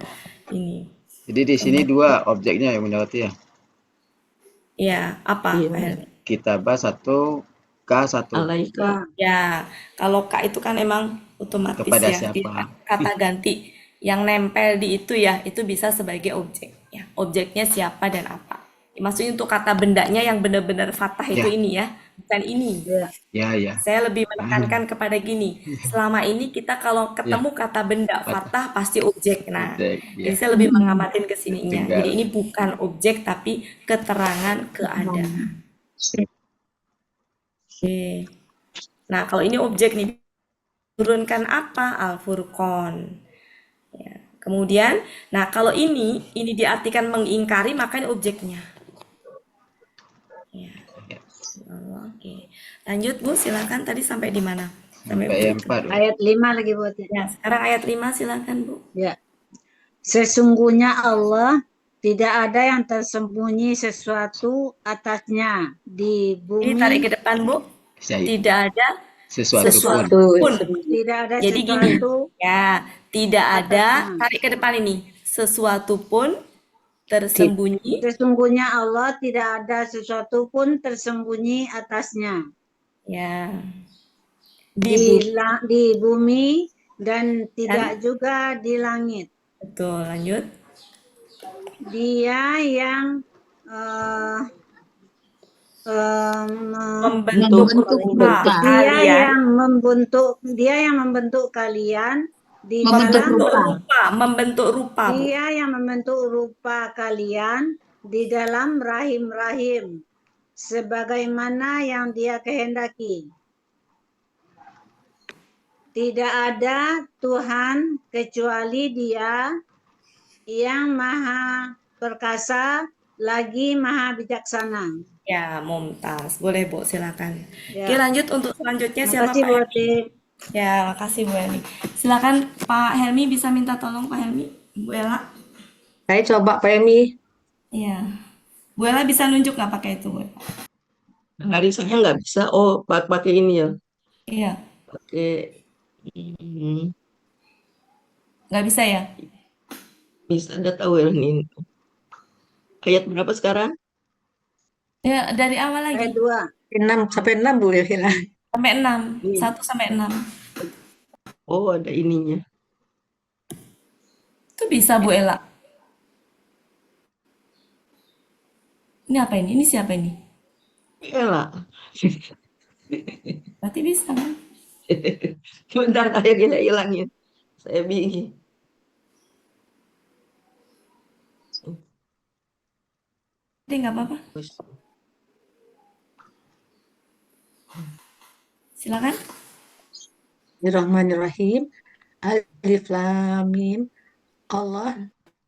ini. Jadi di sini dua objeknya yang mendapati ya. Ya, apa? Kitabah satu, K satu. Alaika. Ya, kalau K itu kan emang otomatis Kepada ya. siapa? Dia kata ganti yang nempel di itu ya, itu bisa sebagai objek. Ya, objeknya siapa dan apa. Maksudnya untuk kata bendanya yang benar-benar fathah itu Ya. ini ya, bukan ini. Ya. Saya lebih menekankan kepada gini. Selama ini kita kalau ketemu kata benda fathah pasti objek. Nah, Objek, jadi ya. saya lebih mengamatin ke sininya. Tinggal. Jadi ini bukan objek tapi keterangan keadaan. Oke. Nah, kalau ini objek nih turunkan apa? Al-Furqan. Ya. Kemudian, nah kalau ini diartikan mengingkari maka ini objeknya. Ya. Oke. Lanjut Bu, silakan tadi sampai di mana? Sampai Bu. 4. Ayat 5 lagi buat Ya, sekarang ayat 5 silakan Bu. Ya. Sesungguhnya Allah tidak ada yang tersembunyi sesuatu atasnya di bumi. Ini tarik ke depan Bu. Tidak ada Sesuatu pun. Tidak ada Jadi gini, sesuatu ya, tidak ada, atasnya. tarik ke depan ini, sesuatu pun tersembunyi, Sesungguhnya Allah tidak ada sesuatu pun tersembunyi atasnya ya, di bumi dan tidak juga di langit. betul, lanjut. Dia yang eh, Membentuk Membentuk rupa rupa. dia yang membentuk kalian di Membentuk dalam rupa. membentuk rupa, Bu. dia yang membentuk rupa kalian di dalam rahim-rahim sebagaimana yang dia kehendaki. Tidak ada Tuhan kecuali Dia yang Maha Perkasa lagi Maha Bijaksana. Ya, mumtaz. Boleh, Bu, silakan. Ya. Oke, lanjut untuk selanjutnya Terima siapa kasih Pak Bu Helmi? Ati. Ya, makasih Bu Helmi. Silakan Pak Helmi, bisa minta tolong Pak Helmi, Bu Ella. Saya coba Pak Emi. Iya. Bu Ella bisa nunjuk nggak pakai itu, Bu? Hari saya nggak bisa. Oh, pakai ini ya. Iya, Pakai nggak bisa ya? bisa Anda tahu ya ini. Ayat berapa sekarang? Ya, dari awal lagi. Ayat 2. 6 sampai 6 boleh ya. Sampai 6. Iya. 1 sampai 6. Oh, ada ininya. Itu bisa, Bu Ella. Ini apa ini? Ini siapa ini? Iyalah. Berarti bisa kan? Sebentar saya kira hilangin. Saya bingung. Jadi nggak apa-apa. Silakan. Bismillahirrahmanirrahim. Alif Lam Mim. Allah,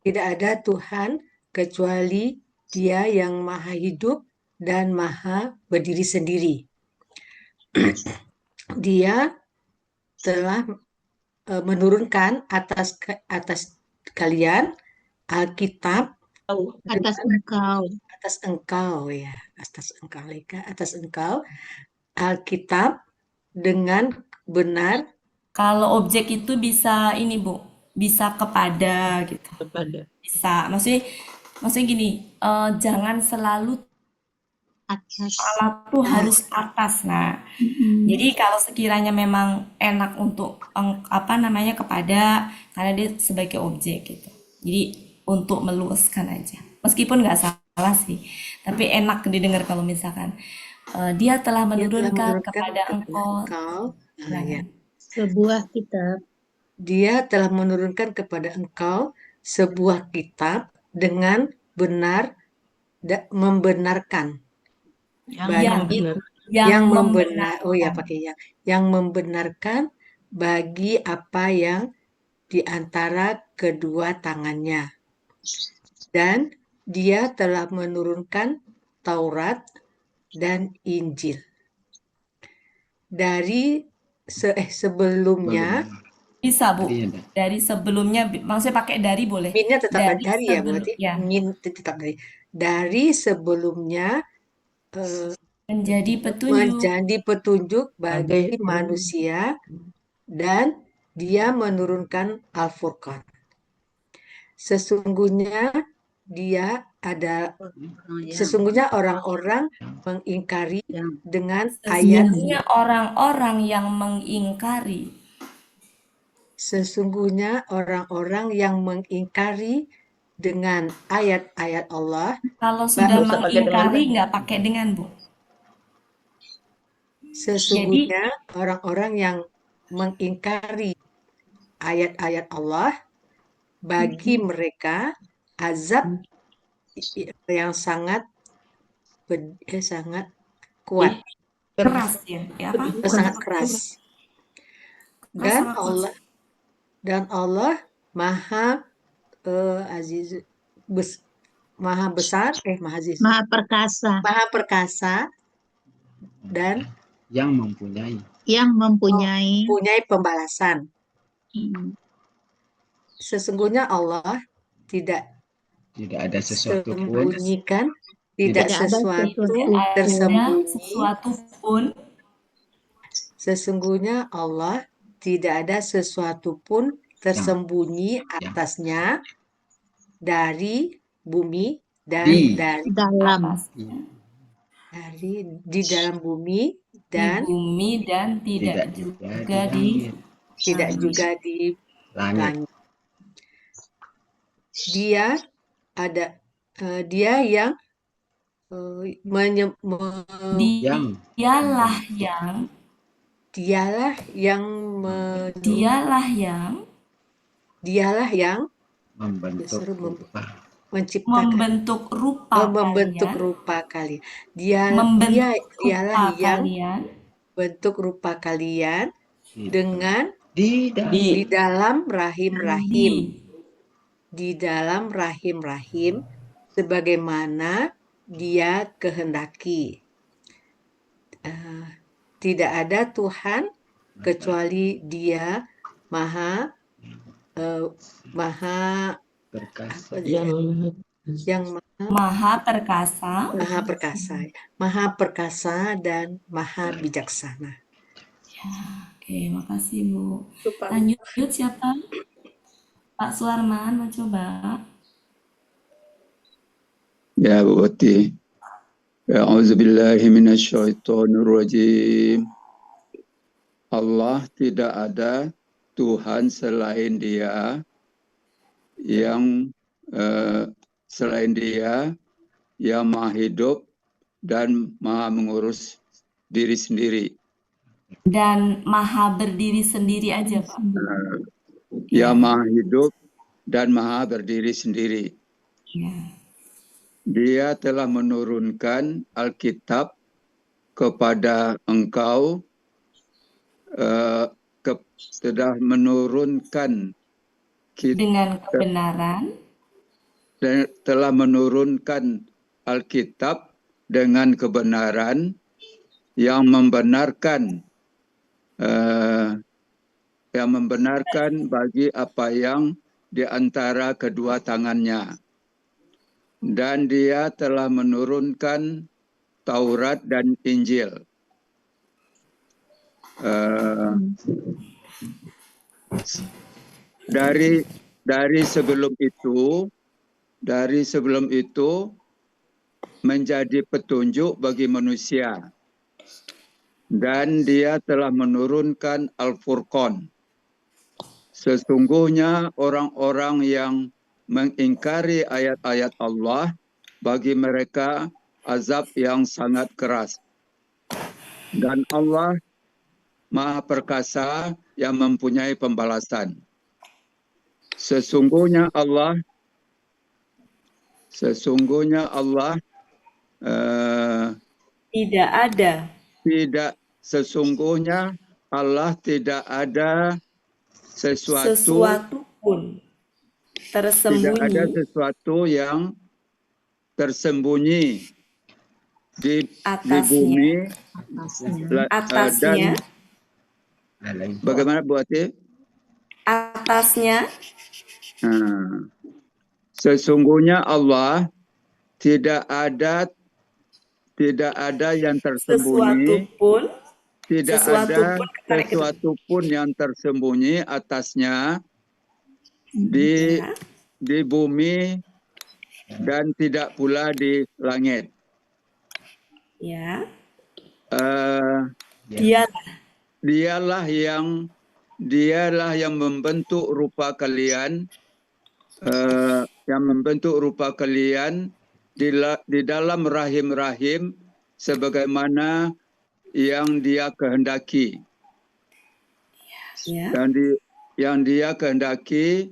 tidak ada Tuhan kecuali Dia yang Maha Hidup dan Maha Berdiri Sendiri. Dia telah menurunkan atas kalian Alkitab Atas engkau. atas engkau Alkitab dengan benar Kalau objek itu bisa ini, Bu. Bisa kepada gitu. kepada Bisa. Maksudnya gini, jangan selalu Atas. Allah tuh harus atas. Nah, jadi kalau sekiranya memang enak untuk apa namanya kepada, karena dia sebagai objek gitu. Jadi untuk meluaskan aja. Meskipun nggak salah sih, tapi enak didengar kalau misalkan dia telah menurunkan kepada engkau. Nah, ya. Sebuah kitab. Dia telah menurunkan kepada engkau sebuah kitab dengan benar membenarkan yang membenarkan bagi apa yang di antara kedua tangannya. Dan dia telah menurunkan Taurat dan Injil. Dari sebelumnya Bisa, Bu. Dari sebelumnya, maksudnya pakai dari boleh. minnya tetap dari ya, berarti ya. min tetap dari. Dari sebelumnya Menjadi petunjuk bagi manusia dan dia menurunkan Al-Furqan. Sesungguhnya orang-orang mengingkari dengan ayat. Sesungguhnya orang-orang yang mengingkari. Sesungguhnya orang-orang yang mengingkari dengan ayat-ayat Allah. Kalau sudah mengingkari nggak pakai dengan, Bu. Sesungguhnya orang-orang yang mengingkari ayat-ayat Allah, bagi mereka azab yang sangat kuat, Keras ya, apa? sangat keras. Dan Allah Maha Aziz, Maha Besar, Maha Aziz, Maha Perkasa. Maha Perkasa dan yang mempunyai pembalasan. Sesungguhnya Allah tidak ada sesuatu pun sembunyikan, tidak sesuatu pun. Sesungguhnya Allah tidak ada sesuatu pun tersembunyi atasnya dari bumi dan dari di dalam bumi dan tidak juga di langit. Dia yang menye- me- Yang Dialah yang dialah yang me- dialah yang dialah yang membentuk disuruh rupa. menciptakan membentuk rupa membentuk kalian, rupa kalian. Dialah rupa yang kalian bentuk rupa kalian Itu. dengan Di dalam di dalam rahim-rahim, di di dalam rahim-rahim sebagaimana Dia kehendaki. Tidak ada Tuhan kecuali Dia maha perkasa. yang Maha Perkasa. maha perkasa dan maha bijaksana. Oke, makasih Bu. Itu, Pak. Lanjut siapa? Pak Suarman mau coba? Ya Bu Wati. A'udzubillahi minasyaitonirrajim. Allah tidak ada Tuhan selain Dia yang yang maha hidup dan maha mengurus diri sendiri. Dan maha berdiri sendiri aja, Pak. Yang maha hidup dan maha berdiri sendiri. Ya. Dia telah menurunkan Alkitab kepada engkau, telah menurunkan Dengan kebenaran dan telah menurunkan Alkitab dengan kebenaran yang membenarkan bagi apa yang di antara kedua tangannya. Dan Dia telah menurunkan Taurat dan Injil. Dari sebelum itu menjadi petunjuk bagi manusia. Dan Dia telah menurunkan Al-Furqan. Sesungguhnya orang-orang yang mengingkari ayat-ayat Allah, bagi mereka azab yang sangat keras. Dan Allah Maha Perkasa yang mempunyai pembalasan. Sesungguhnya Allah tidak ada. Sesungguhnya Allah tidak ada sesuatu pun tersembunyi. Tidak ada sesuatu yang tersembunyi di bumi atasnya. Dan bagaimana Bu Ati? Atasnya. Sesungguhnya Allah tidak ada yang tersembunyi. Tidak ada sesuatu pun yang tersembunyi atasnya di bumi dan tidak pula di langit. Ya. Dialah yang membentuk rupa kalian, di dalam rahim-rahim sebagaimana yang Dia kehendaki. Dan yang Dia kehendaki,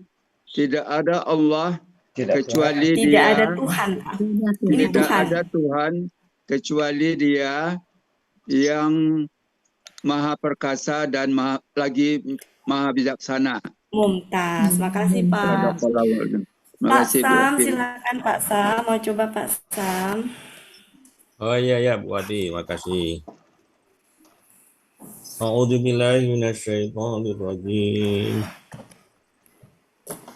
tidak ada Allah kecuali Dia. Tidak ada Tuhan. Tidak ada Tuhan kecuali Dia yang Maha Perkasa dan Maha Bijaksana. Mumtaz. Makasih Pak. Pak Sam, silakan Pak Sam. Mau coba Pak Sam? Oh iya Bu Adi, makasih. A'udzubillahi minasyaitonirrajim.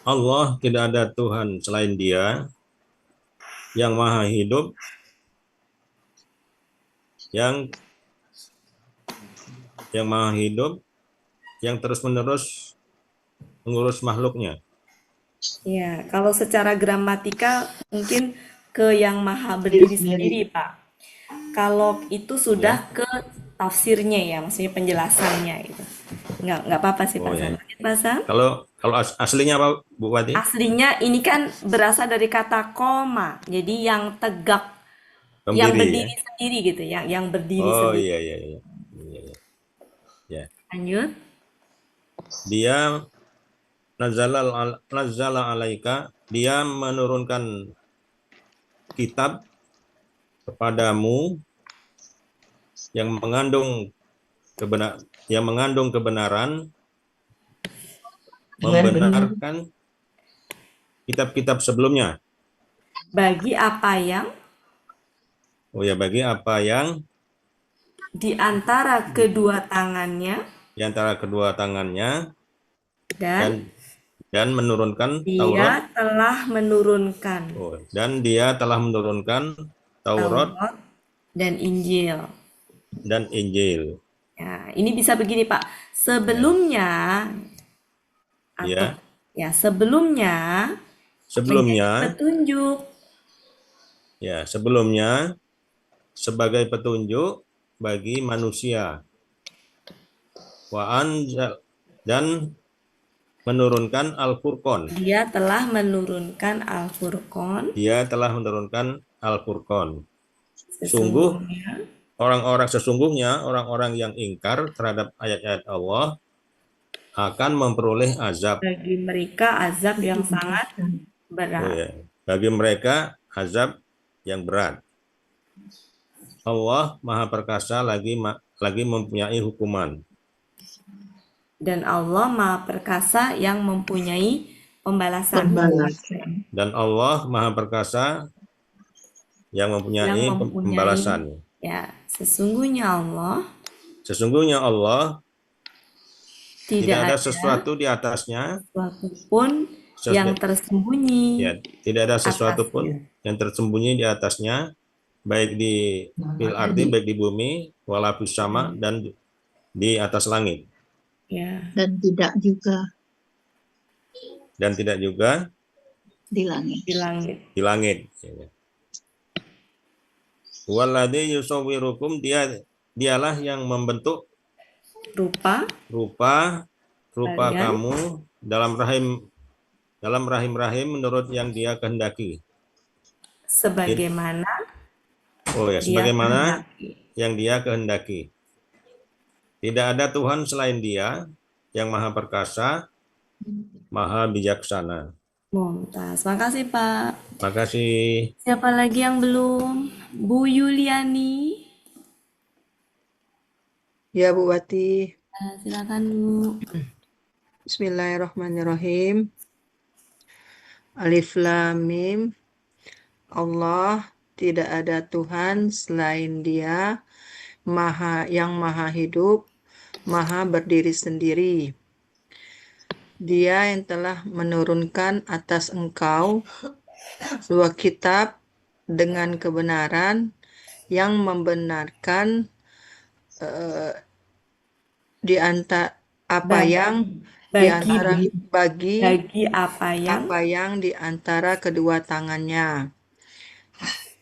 Allah tidak ada Tuhan selain Dia yang maha hidup, yang terus-menerus mengurus makhluknya. Ya, kalau secara gramatikal mungkin ke yang maha berdiri sendiri, Pak. Kalau itu sudah ke tafsirnya ya, maksudnya penjelasannya gitu. Nggak apa-apa sih Pak Sam. Pak Sam? Kalau aslinya apa Bu Wati? Aslinya ini kan berasal dari kata koma, jadi yang tegak yang Pembiri ya. berdiri sendiri gitu, yang berdiri Oh sendiri. iya iya iya. Iya, iya. Ya. Lanjut. Dia nazzala alaika, dia menurunkan kitab kepadamu yang mengandung kebenaran, membenarkan kitab-kitab sebelumnya. Bagi apa yang Oh ya, bagi apa yang di antara kedua tangannya di antara kedua tangannya dan dan menurunkan dia Taurat. telah menurunkan Oh, dan dia telah menurunkan Taurat Taurat dan Injil. dan Injil. Ya, ini bisa begini, Pak. Sebelumnya atau Ya, sebelumnya menjadi sebelumnya petunjuk. ya, sebelumnya sebagai petunjuk bagi manusia. Wa anzal, dan menurunkan Al-Furqan. Dia telah menurunkan Al-Furqan. Dia telah menurunkan Al-Furqan. Sesungguhnya Sesungguhnya orang-orang yang ingkar terhadap ayat-ayat Allah akan memperoleh azab. bagi mereka azab yang sangat Oh berat. ya, bagi mereka azab yang berat. Allah Maha Perkasa lagi mempunyai hukuman. Dan Allah Maha Perkasa yang mempunyai pembalasan. Dan Allah Maha Perkasa yang mempunyai pembalasan. Ya, sesungguhnya Allah tidak ada sesuatu di atasnya, sesuatu pun yang tersembunyi. ya, tidak ada sesuatu pun yang tersembunyi di atasnya, baik di fil ardi, baik di bumi, wala fis sama, dan di atas langit. Ya. Dan tidak juga di langit. Walladzi yusawwirukum, dialah yang membentuk rupa kamu dalam rahim menurut yang dia kehendaki. Sebagaimana yang dia kehendaki. Tidak ada Tuhan selain Dia yang Maha Perkasa, Maha Bijaksana. Mumtaz. Makasih, Pak. Makasih. Siapa lagi yang belum? Bu Yuliani. Ya, Bu Wati. Silakan, Bu. Bismillahirrahmanirrahim. Alif Lam Mim. Allah, tidak ada Tuhan selain Dia, yang Maha Hidup, Maha berdiri sendiri. Dia yang telah menurunkan atas engkau dua kitab dengan kebenaran, yang membenarkan di antara apa yang bagi apa yang di antara kedua tangannya,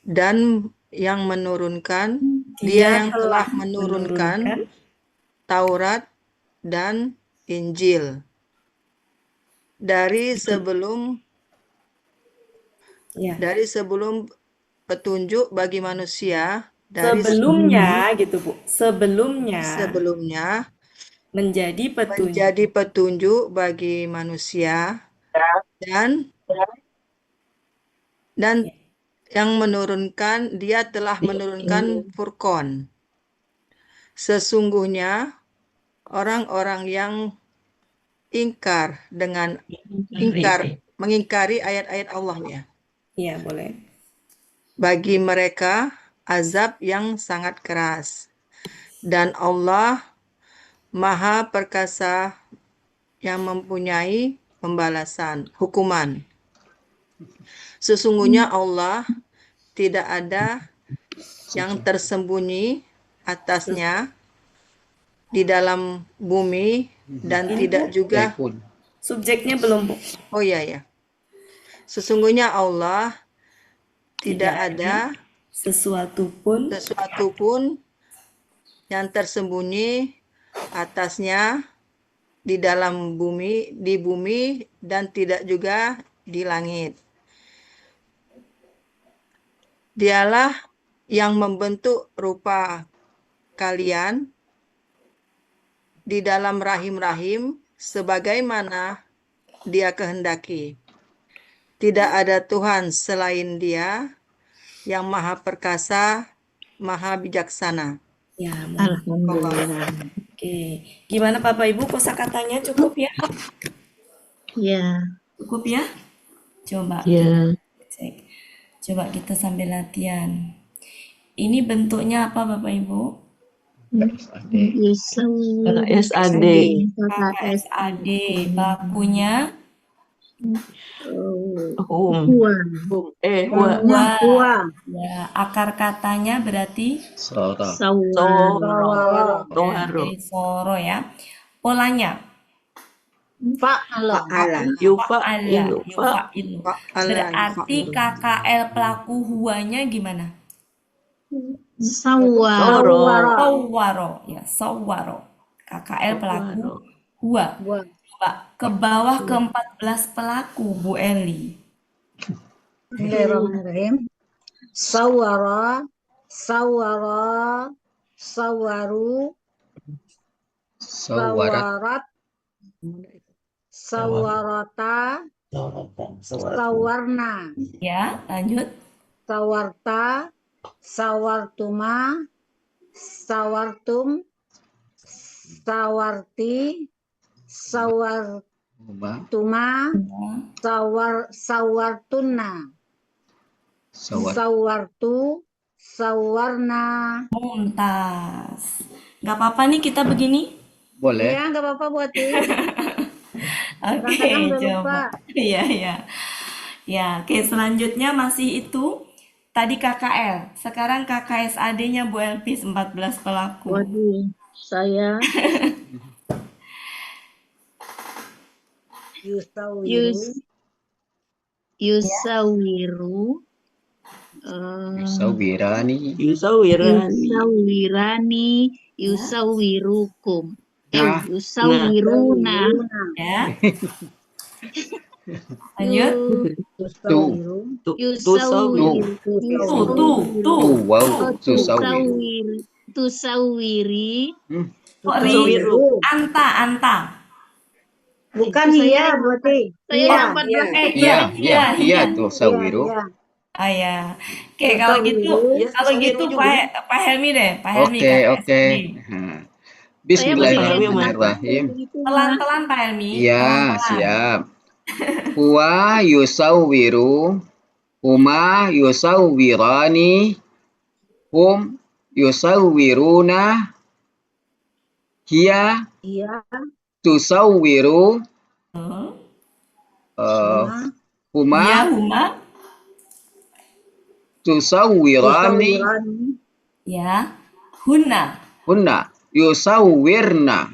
dan yang menurunkan Dia yang telah menurunkan Taurat dan Injil dari sebelum petunjuk bagi manusia, sebelumnya gitu, Bu. Sebelumnya menjadi petunjuk bagi manusia, dan yang menurunkan, Dia telah menurunkan Furqan. Sesungguhnya orang-orang yang mengingkari ayat-ayat Allah, ya. Iya, boleh. Bagi mereka azab yang sangat keras. Dan Allah Maha Perkasa yang mempunyai pembalasan, hukuman. Sesungguhnya Allah tidak ada yang tersembunyi atasnya di dalam bumi, dan tidak juga subjeknya belum, Bu. Oh ya. Sesungguhnya Allah tidak ada sesuatu pun yang tersembunyi atasnya di dalam bumi, dan tidak juga di langit. Dialah yang membentuk rupa kalian di dalam rahim-rahim sebagaimana Dia kehendaki. Tidak ada Tuhan selain Dia yang Maha Perkasa, Maha Bijaksana. Ya, Alhamdulillah. oke. Gimana Bapak Ibu, kosakatanya cukup ya? Ya. Cukup ya? Coba Ya. cek. Coba kita sambil latihan. Ini bentuknya apa Bapak Ibu? SAD. KKSAD. Bakunya Kuah. ya, akar katanya berarti Sawara. dari soro ya. Polanya Fa'ala. fa'ala, yufa'ilu. Fa'ala, Berarti yufa'ilu. KKL pelaku huanya gimana? Sawwaro ya, sawwaro. KKL pelaku huwa. Coba ke bawah ke 14 pelaku Bu Eli. Bismillahirrahmanirrahim. Sawara, sawaru, sawarat, sawarata, sawarna, Ya, lanjut. sawarta, sawartuma, sawartum, sawarti, sawartuma, sawartunna, sawartu, sawarna. Mumtaz. Gak apa-apa nih kita begini? Boleh. Iya, nggak apa-apa buat Oke, Kadang-kadang udah coba. lupa. Iya, iya. Ya, oke, selanjutnya masih itu. Tadi KKL, sekarang KKSAD-nya Bu Elvis 14 pelaku. Waduh, saya yusawiru Sawirani. yusawirukum. Nah. Yusawiruna. Ya. Lanjut. Wow. Tusawiri. Kok anta. Bukan iya, berarti. Saya yang 14. Iya tuh sawiru. Ah ya. Oke, kalau gitu Pak Helmi deh, Pak Helmi Oke. KKSAD. Nah. Bismillahirrahmanirrahim. Pelan-pelan Pak Helmi. Iya, pelan-pelan. siap. Huwa yusawwiru, huma yusawwirani, hum yusawwiruna, hiya tusawwiru, huma Ya, huma. tusawwirani, Ya. Hunna. yusawwirna.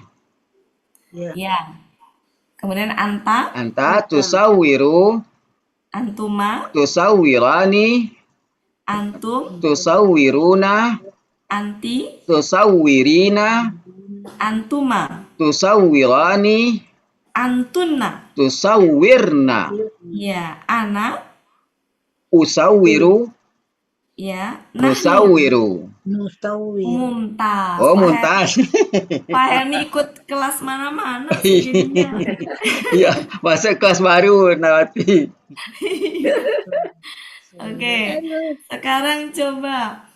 Ya. Kemudian anta, Tusawwiru, antuma, tusawwirani, antum, tusawwiruna, anti, tusawwirina, antuma, tusawwirani, antunna. tusawwirna, Ya, ana, usawwiru, ya, nahnu. nusawwiru. Mumtaz. Oh, mumtaz. Pak Helmi ikut kelas mana-mana sih jadinya. Iya, masuk kelas baru nanti. Oke, sekarang coba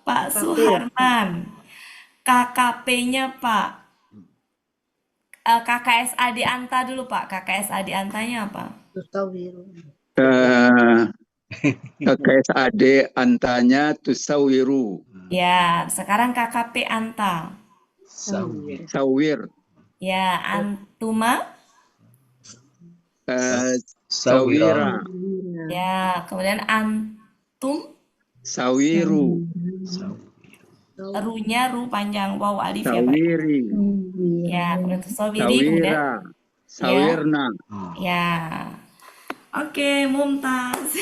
Pak Suharman, KKP-nya Pak. KKSAD Anta dulu Pak. KKSAD Antanya apa? KKSAD antanya tusawiru. Ya, sekarang KKP Anta. Sawir. Ya, antuma. Sawira. Ya, kemudian antum. Sawiru. Runya ru panjang waw alif ya Pak. Sawiri. Ya, kemudian tusawiri, kemudian Sawira. Sawirna. ya. Oke, mumtaz.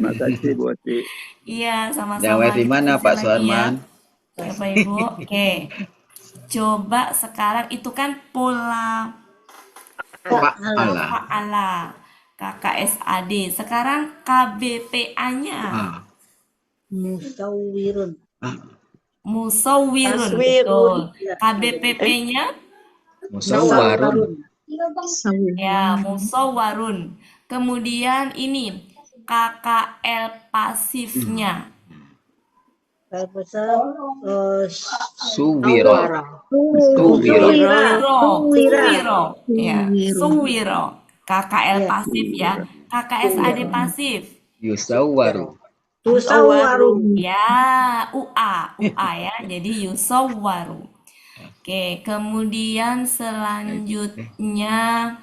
Makasih Bu Ati. Iya, sama-sama. Yang di mana Diskusi Pak lagi Suharman? ya, Bapak Ibu. Oke. Coba sekarang itu kan pola fa'ala KKSAD. Sekarang KBPA-nya. Musawwirun. Musawwirun, Taswirun. betul. KBPP-nya Musawwarun. ya, musawwarun. Kemudian ini KKL pasifnya. Suwiro. Suwiro. Ya, suwiro. KKL pasif ya. KKSAD pasif. Yusawwaru. Tusawwaru. Ya, UA ya. Jadi yusawwaru. Oke, kemudian selanjutnya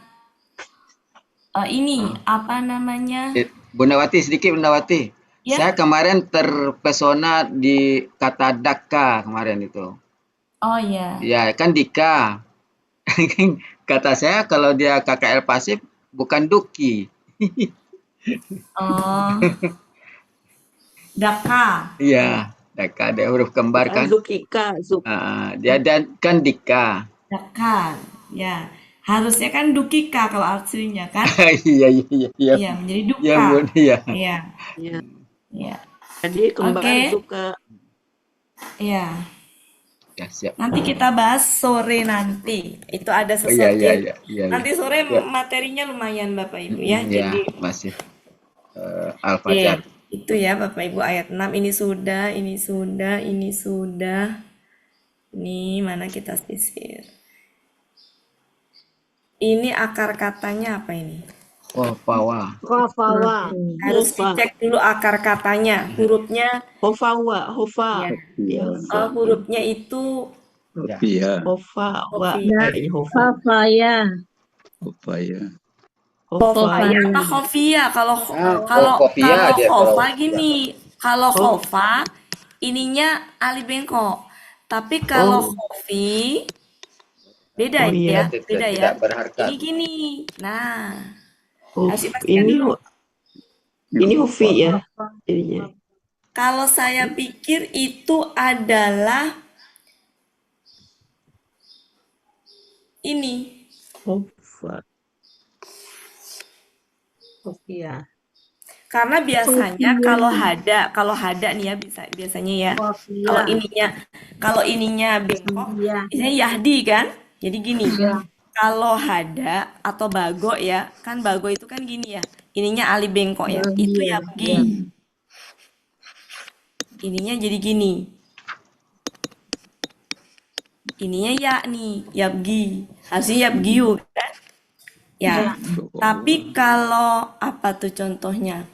ini apa namanya? Bunda Wati, sedikit Bunda Wati. Ya. Saya kemarin terpesona di kata daka kemarin itu. Oh ya. Ya, kan dika. Kata saya kalau dia KKL pasif bukan duki. Oh. Daka. Iya, daka ada huruf kembar kan. Zukika. Dia dan kan dika. Daka. Ya. Harusnya kan dukika kalau aslinya kan? Iya. Iya, menjadi duka. Ya, Bun, iya. Iya. Ya. Iya. Jadi kembar Oke. suka. Iya. Ya, siap. Nanti kita bahas sore nanti. Itu ada Oh, sesuatu iya. nanti sore Ya. materinya lumayan Bapak Ibu ya. Ya, Jadi masih Al-Fajr. itu ya Bapak Ibu ayat 6 ini sudah. Ini mana kita sisir. Ini akar katanya apa ini? Qafawa. Harus dicek dulu akar katanya. Hurufnya Hofawa. Hofa. ya. Hurufnya itu Iya. Hofawa. Fafaya. Upaya. Khofaya apa khofia? Kalau khofia dia, khofa kalau- gini, kalau khofa ininya alif bengkok. Tapi kalau khofi beda Oh, iya. ya, beda ya. Tidak berharkat. Ini gini. Nah, kasih Ini dulu. Hufi ya. Jadinya. Kalau saya pikir itu adalah ini. Hofa. Iya. Karena biasanya kalau hada nih ya biasanya ya. Kalau ininya bengkok, biasanya yahdi kan? Jadi gini. Kalau hada atau bago ya, kan bago itu kan gini ya. Ininya alif bengkok ya. Itu yabgi. Ininya jadi gini. Ininya ya nih, yabgi. Harusnya yabgiu kan? Ya. Tapi kalau apa tuh contohnya?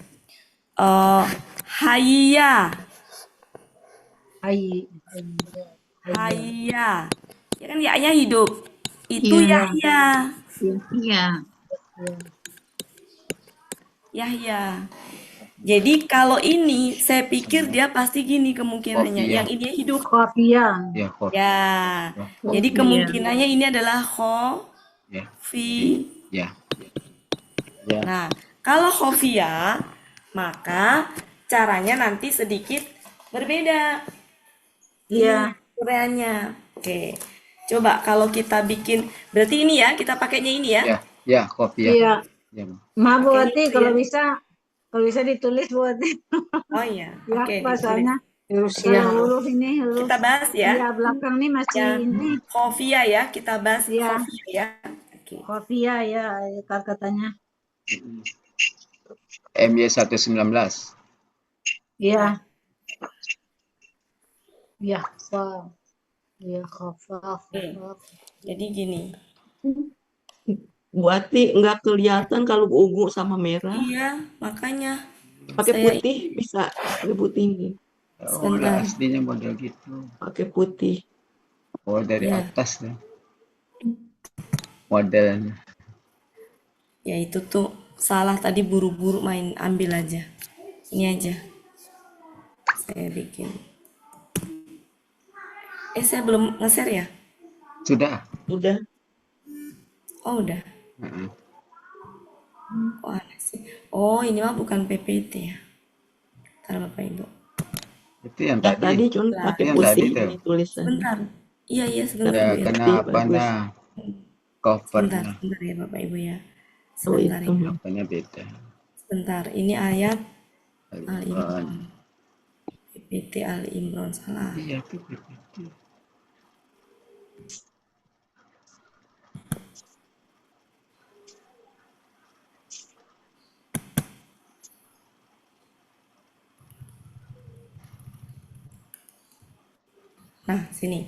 Hayya. Hayya. Ya kan ya hidup. Itu Iya. Yahya. Iya. Yahya. Jadi kalau ini saya pikir dia pasti gini kemungkinannya. Khofiyah. Yang ini hidup. Ya, khofiyah. Ya. Jadi kemungkinannya ini adalah Ya. fi. Ya. Nah, kalau khofiyah maka caranya nanti sedikit berbeda. Iya. Uraiannya. Oke. Coba kalau kita bikin, berarti ini ya, kita pakainya ini ya. Ya, khofiyah. Iya. Ya. Ma Bu Wati, Gitu kalau ya. bisa ditulis Bu Wati. Oh iya. Ya, Oke, bahasanya. ditulis. Kalau huruf ini huruf. Kita bahas ya. Iya, belakang ini masih Ya, ini. khofiyah ya, kita bahas Iya. khofiyah ya. Oke. Khofiyah ya, katanya. MY119. Iya. Ya, wow. Ya, khafaf. Jadi gini. Buati nggak kelihatan kalau ungu sama merah. Iya, makanya. Pakai Saya- putih bisa. Pakai putih nih. Sebentar. Aslinya model gitu. Pakai putih. Oh, dari Ya. atas ya. Modelnya. Ya itu tuh salah tadi buru-buru main ambil aja. Ini aja. Saya bikin. Saya belum nge-share ya? Sudah. Udah. Oh udah. Heeh. Kok aneh sih? Oh ini mah bukan PPT ya. Ntar Bapak Ibu. Itu yang Tadi tadi. cuma pakai Yang putih tadi tuh. ini tulisannya. Sebentar. Iya sebentar Ya, Bu ya. kenapa bagus. nah? Covernya. Sebentar ya Bapak Ibu ya. Oh, Sebentar itu. ya. Covernya beda. Sebentar. Ini ayat Al-Imran. PT Ali Imron salah. Iya tuh PPT. Nah, sini.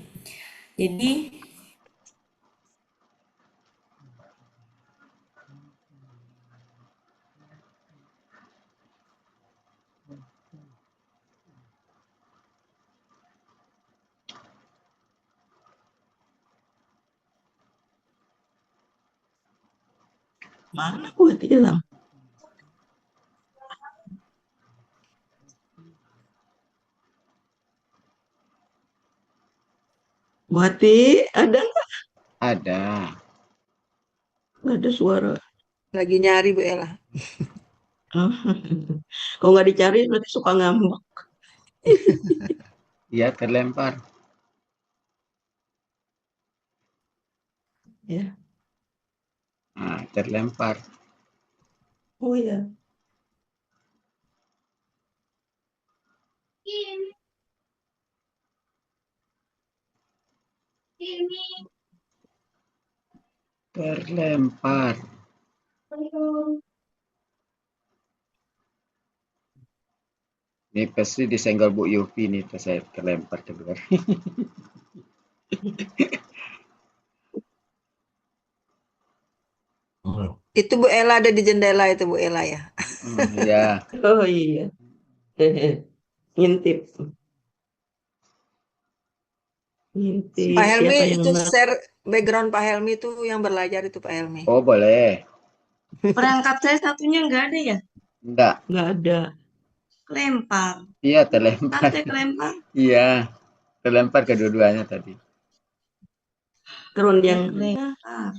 Jadi Mana buat hilang? Buati, ada nggak? Ada. Nggak ada suara. Lagi nyari Bu Ella. Kalau nggak dicari berarti suka ngambek. Iya terlempar. Ya. Nah, terlempar. Oh ya. Terlempar. Ini pasti disenggol Bu Yupi nih, saya terlempar keluar. Itu Bu Ella ada di jendela itu Bu Ella ya. Ya. Oh iya. Ngintip. Ngintip. Pak Helmi Siapa yang itu nge- share background Pak Helmi itu yang belajar itu Pak Helmi. Oh boleh. Perangkat saya satunya nggak ada ya? Enggak. Nggak ada. Kelempar. Iya terlempar. Tante kelempar. Iya. Terlempar kedua-duanya tadi. Keron Saya yang kelempar.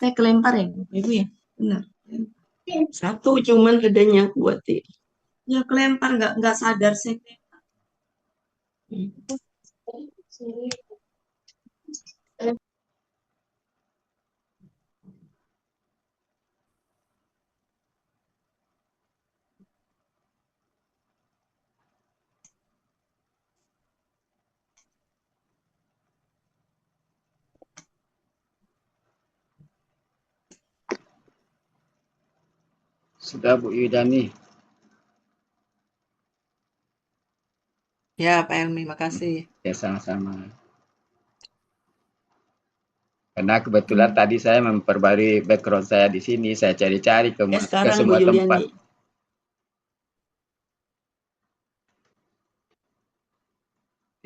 Saya kelempar ya, Ibu ya? Benar. satu cuman adanya Buati. Ya kelempar, nggak sadar saya kelempar. Sudah Bu Yudani. Ya Pak Helmi, makasih. Ya sama-sama. Karena kebetulan tadi saya memperbarui background saya di sini, saya cari-cari ke Sekarang Bu semua tempat. Yuliani.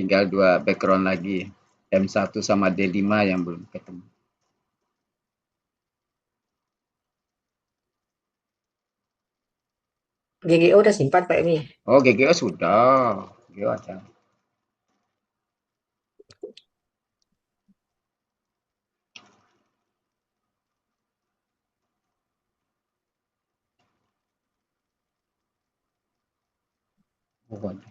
Tinggal 2 background lagi, M1 sama D5 yang belum ketemu. GGO udah simpan Pak Helmi. Oh GGO sudah. GGO ada. Oh, ada.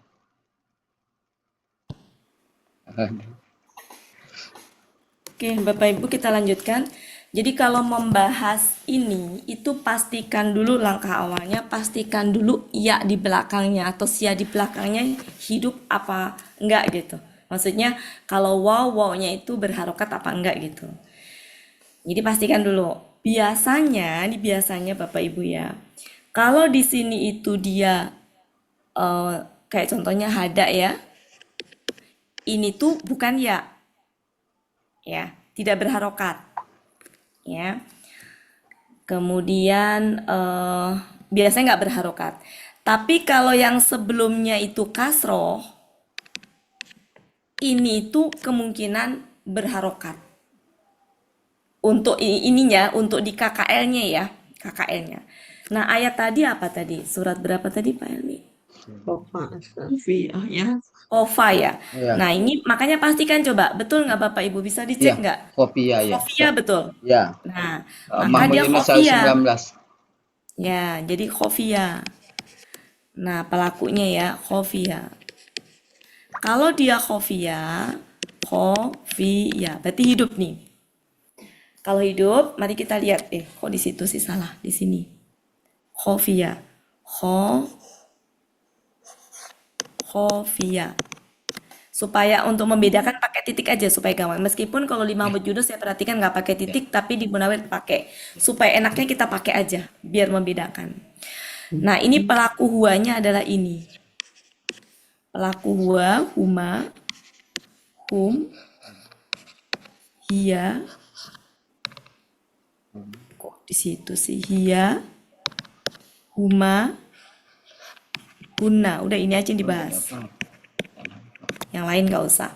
Oke, Bapak Ibu kita lanjutkan. Jadi kalau membahas ini itu pastikan dulu langkah awalnya, pastikan dulu ya di belakangnya atau sia di belakangnya hidup apa enggak gitu. Maksudnya kalau wow-nya itu berharokat apa enggak gitu. Jadi pastikan dulu. Biasanya Bapak Ibu ya. Kalau di sini itu dia kayak contohnya hada ya. Ini tuh bukan ya. Ya, tidak berharokat. Ya. Kemudian biasanya nggak berharokat. Tapi kalau yang sebelumnya itu kasroh, ini tuh kemungkinan berharokat. Untuk ininya, untuk di KKL-nya ya, KKL-nya. Nah, ayat tadi apa tadi? Surat berapa tadi Pak Helmi? Via ya. Kofa ya. Ya. Nah, ini makanya pastikan coba, betul nggak Bapak Ibu? Bisa dicek Ya, nggak? Khofiyah ya. Khofiyah betul. Ya. Nah, maka Mahmud dia Yunus khofiyah. 19. Ya, jadi khofiyah. Nah, pelakunya ya khofiyah. Kalau dia khofiyah, berarti hidup nih. Kalau hidup, mari kita lihat. Kok di situ sih salah? Di sini. Khofia. Khofia. Supaya untuk membedakan pakai titik aja supaya gampang. Meskipun kalau di Mahmud Yunus saya perhatikan nggak pakai titik, tapi di Munawir pakai. Supaya enaknya kita pakai aja, biar membedakan. Nah, ini pelaku huanya adalah ini. Pelaku hua, huma, hum, hia. Kok di situ sih? Hia, huma, hunna. Udah ini aja yang dibahas. Yang lain nggak usah.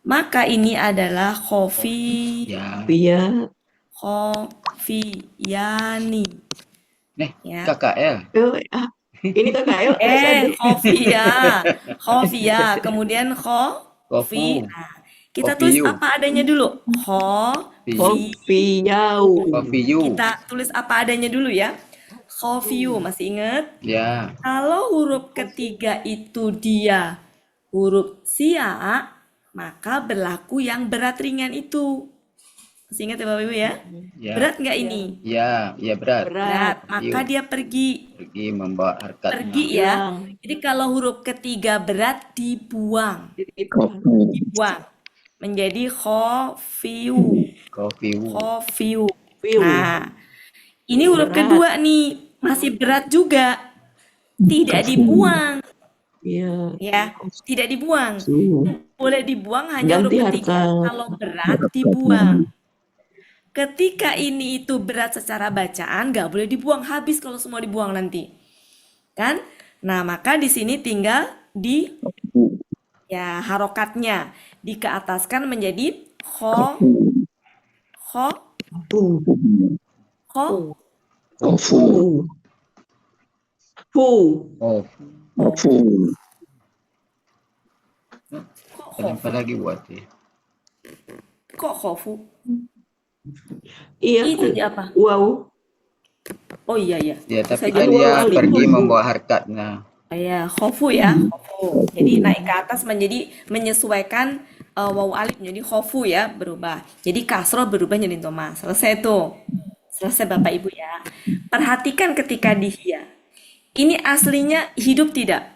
Maka ini adalah khofi, Iya. khofiyani. Ya. KKL. Ini KKL ada. Khofia. Kemudian khofi. Nah, kita tulis apa adanya dulu. Khofiyau. Kita tulis apa adanya dulu ya. Khofiyu, masih ingat? Ya. Kalau huruf ketiga itu dia huruf sia, maka berlaku yang berat ringan itu. Masih ingat ya Bapak Ibu ya? Berat nggak ini? Ya, berat. Berat. Maka dia pergi. Pergi membawa harkat. Pergi ya. Jadi kalau huruf ketiga berat dibuang. Menjadi khofiu. Nah, ini huruf kedua nih, masih berat juga. Tidak dibuang. Ya, tidak dibuang. Boleh dibuang hanya huruf ketiga. Kalau berat dibuang. Ketika ini itu berat secara bacaan, nggak boleh dibuang, habis kalau semua dibuang nanti, kan? Nah, maka di sini tinggal di harokatnya dikeataskan menjadi Kenapa lagi buat ya? Kok khofu? Iya. Itu di apa? Wow. Oh iya. Ya, tapi kan dia pergi membawa harkatnya. Ya, khofu ya. Khofu. Jadi naik ke atas menjadi menyesuaikan waw alif menjadi khofu ya, berubah. Jadi kasroh berubah jadi dhamma. Selesai tuh. Selesai Bapak Ibu ya. Perhatikan ketika di hia. Ini aslinya hidup tidak?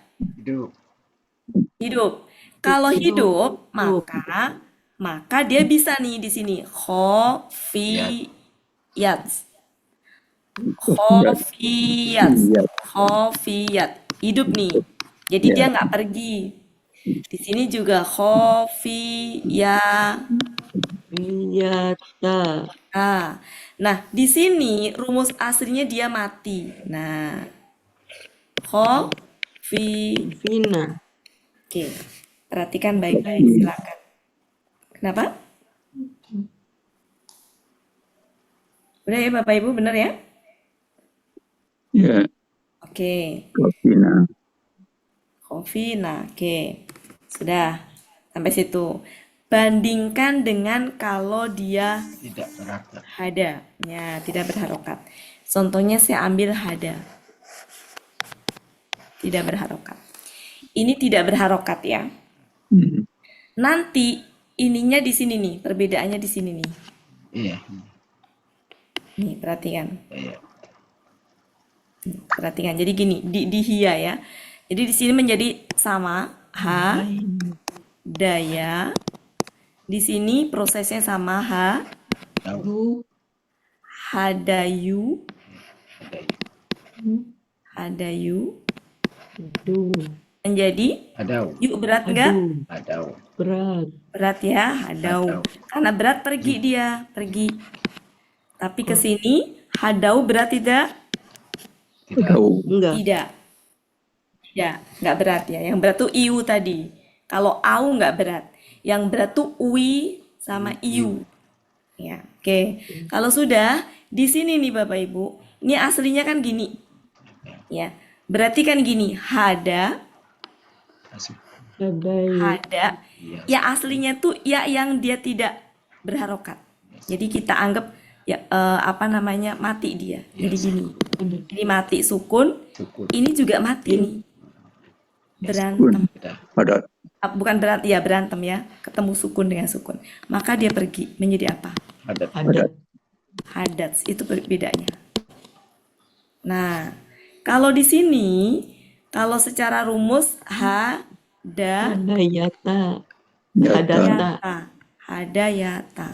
Hidup. Kalau hidup, maka dia bisa nih di sini khofiyat. Hidup nih. Jadi dia nggak pergi. Di sini juga khofiyata. Nah, di sini rumus aslinya dia mati. Nah, khofina. Oke, perhatikan baik-baik, silakan. Kenapa? Udah ya Bapak Ibu, benar ya? Ya. Oke. Khofina. Oke. Sudah. Sampai situ. Bandingkan dengan kalau dia tidak berharokat. Hada. Ya, tidak berharokat. Contohnya saya ambil hada. Tidak berharokat. Ini tidak berharokat ya. Nanti ininya di sini nih, perbedaannya di sini nih. Iya. Nih, perhatikan. Perhatikan. Jadi gini, di hia ya. Jadi di sini menjadi sama daya. Di sini prosesnya sama hadayu. Menjadi yuk berat enggak? Berat ya, hadau. Karena berat pergi dia, pergi. Tapi ke sini hadau berat tidak? Tidak, enggak berat ya. Yang berat tuh iu tadi. Kalau au enggak berat. Yang berat tuh ui sama iu. Ya, oke. Kalau sudah di sini nih Bapak Ibu, ini aslinya kan gini. Ya. Berarti kan gini, hada. Ya aslinya tuh ya yang dia tidak berharokat. Jadi kita anggap ya mati dia. Jadi gini. Ini mati sukun. Ini juga mati nih. Berantem. Bukan berantem ya, ketemu sukun dengan sukun. Maka dia pergi menjadi apa? Hadat. Hadat. Hadat itu bedanya. Nah, kalau di sini, kalau secara rumus Hadayata. Yata. Hadata. hadayata.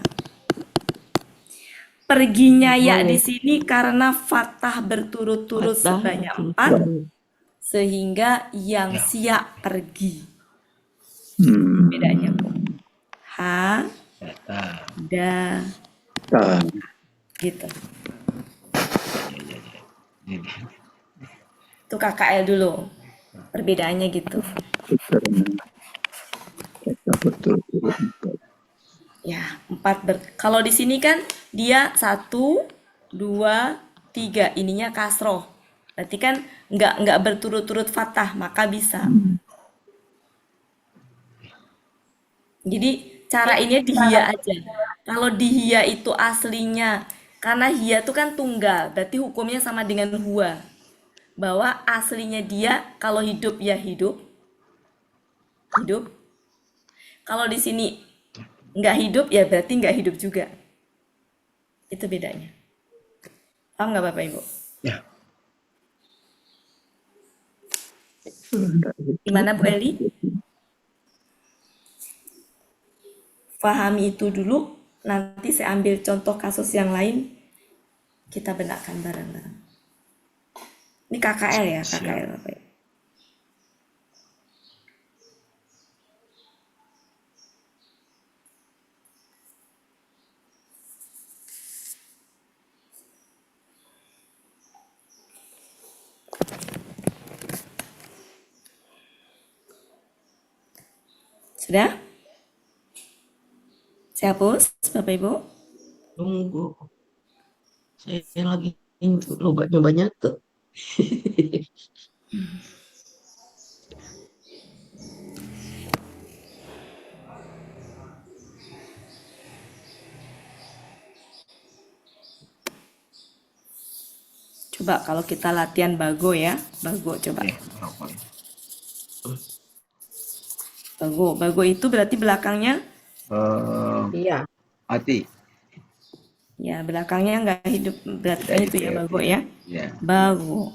Perginya ya di Boleh. sini karena fathah berturut-turut Fatah sebanyak berturut-turut. 4, sehingga yang siap pergi. Bedanya, Bu. Data. Ta. Gitu. Itu KKL dulu. Perbedaannya gitu. Karena kata berturut-turut 4. Ya, 4 kalau di sini kan dia 1, 2, 3. Ininya kasroh. Berarti kan nggak berturut-turut fathah, maka bisa. Jadi cara ini di hia aja. Kalau di hia itu aslinya, karena hia itu kan tunggal, berarti hukumnya sama dengan huwa. Bahwa aslinya dia kalau hidup ya hidup. Hidup. Kalau di sini nggak hidup ya berarti nggak hidup juga. Itu bedanya. Paham nggak Bapak Ibu? Ya. Gimana Bu Eli? Pahami itu dulu, nanti saya ambil contoh kasus yang lain, kita benarkan bareng-bareng. Ini KKL ya, KKL Bapak Ibu. Sudah? Saya hapus, Bapak Ibu. Tunggu. Saya lagi nyoba nyatu. Coba kalau kita latihan bago ya. Bago coba. Bago itu berarti belakangnya? Iya. Mati. Ya, belakangnya nggak hidup. Berarti kan itu ya, bago ya. Ya. Bago.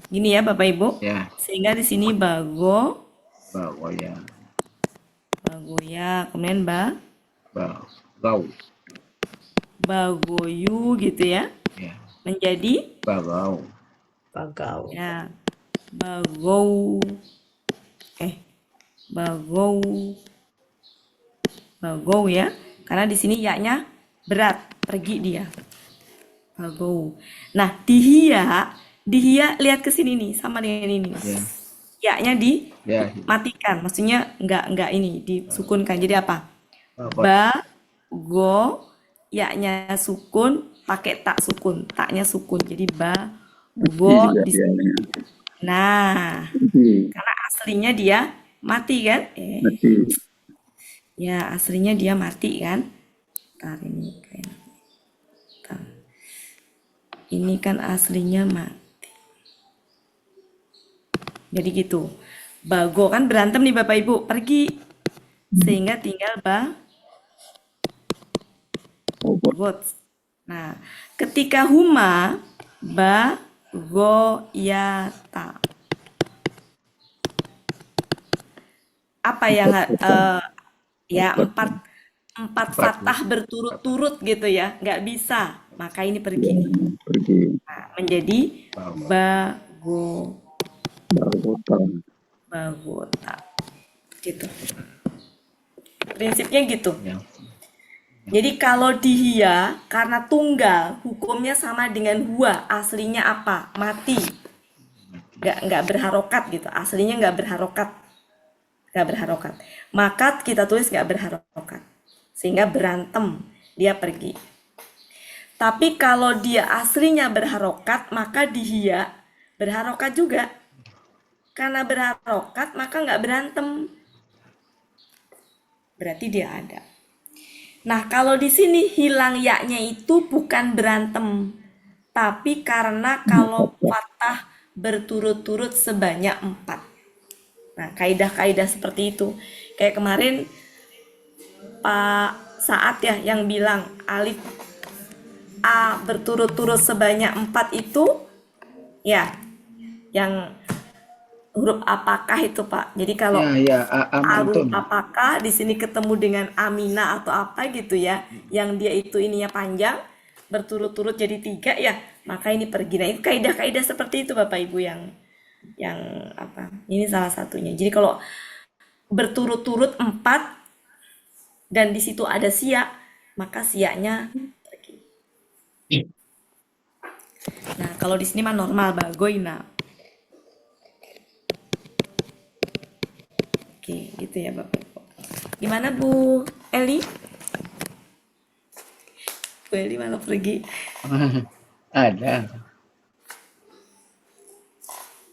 Gini ya Bapak Ibu. Ya. Sehingga di sini bago. Bawa ya. Bago ya. Kemudian Bau. Bagoyu gitu ya. Ya. Menjadi Bagau. Bagau. ya. Bagou. Bagou ya. Karena di sini ya-nya berat, pergi dia. Bagou. Nah, di hia lihat ke sini nih sama dengan ini. Ya. Ya-nya dimatikan, maksudnya enggak ini disukunkan. Jadi apa? Bago, ya-nya sukun, pakai tak sukun, taknya sukun. Jadi bago di sini. Nah, karena aslinya dia mati kan? Mati. Ya, aslinya dia mati kan? Ntar ini kayak ini kan aslinya mati. Jadi gitu. Bago kan berantem nih Bapak Ibu, pergi. Sehingga tinggal bagot. Nah, ketika huma bagoyata. Apa yang ya empat fathah berturut-turut gitu ya, nggak bisa, maka ini pergi. Nah, menjadi bagota gitu. Prinsipnya gitu. Jadi kalau di hia karena tunggal hukumnya sama dengan huwa, aslinya apa? Mati. Nggak berharokat gitu, aslinya nggak berharokat. Maka kita tulis nggak berharokat, sehingga berantem, dia pergi. Tapi kalau dia aslinya berharokat, maka di hia berharokat juga. Karena berharokat, maka nggak berantem. Berarti dia ada. Nah, kalau di sini hilang ya-nya itu bukan berantem, tapi karena kalau fathah berturut-turut sebanyak 4. Nah, kaidah-kaidah seperti itu. Kayak kemarin Pak Saat ya yang bilang alif A berturut-turut sebanyak 4 itu ya, yang huruf apakah itu Pak. Jadi kalau Ya, huruf amantun. apakah di sini ketemu dengan Amina atau apa gitu ya, yang dia itu ininya panjang, berturut-turut jadi 3 ya, maka ini pergi. Nah, itu kaidah-kaidah seperti itu Bapak Ibu yang apa? Ini salah satunya. Jadi kalau berturut-turut 4 dan di situ ada siak, maka siaknya pergi. Nah, kalau di sini mah normal bagoina. Oke, gitu ya Bapak Ibu. Gimana Bu Eli? Bu Eli malah pergi. Ada.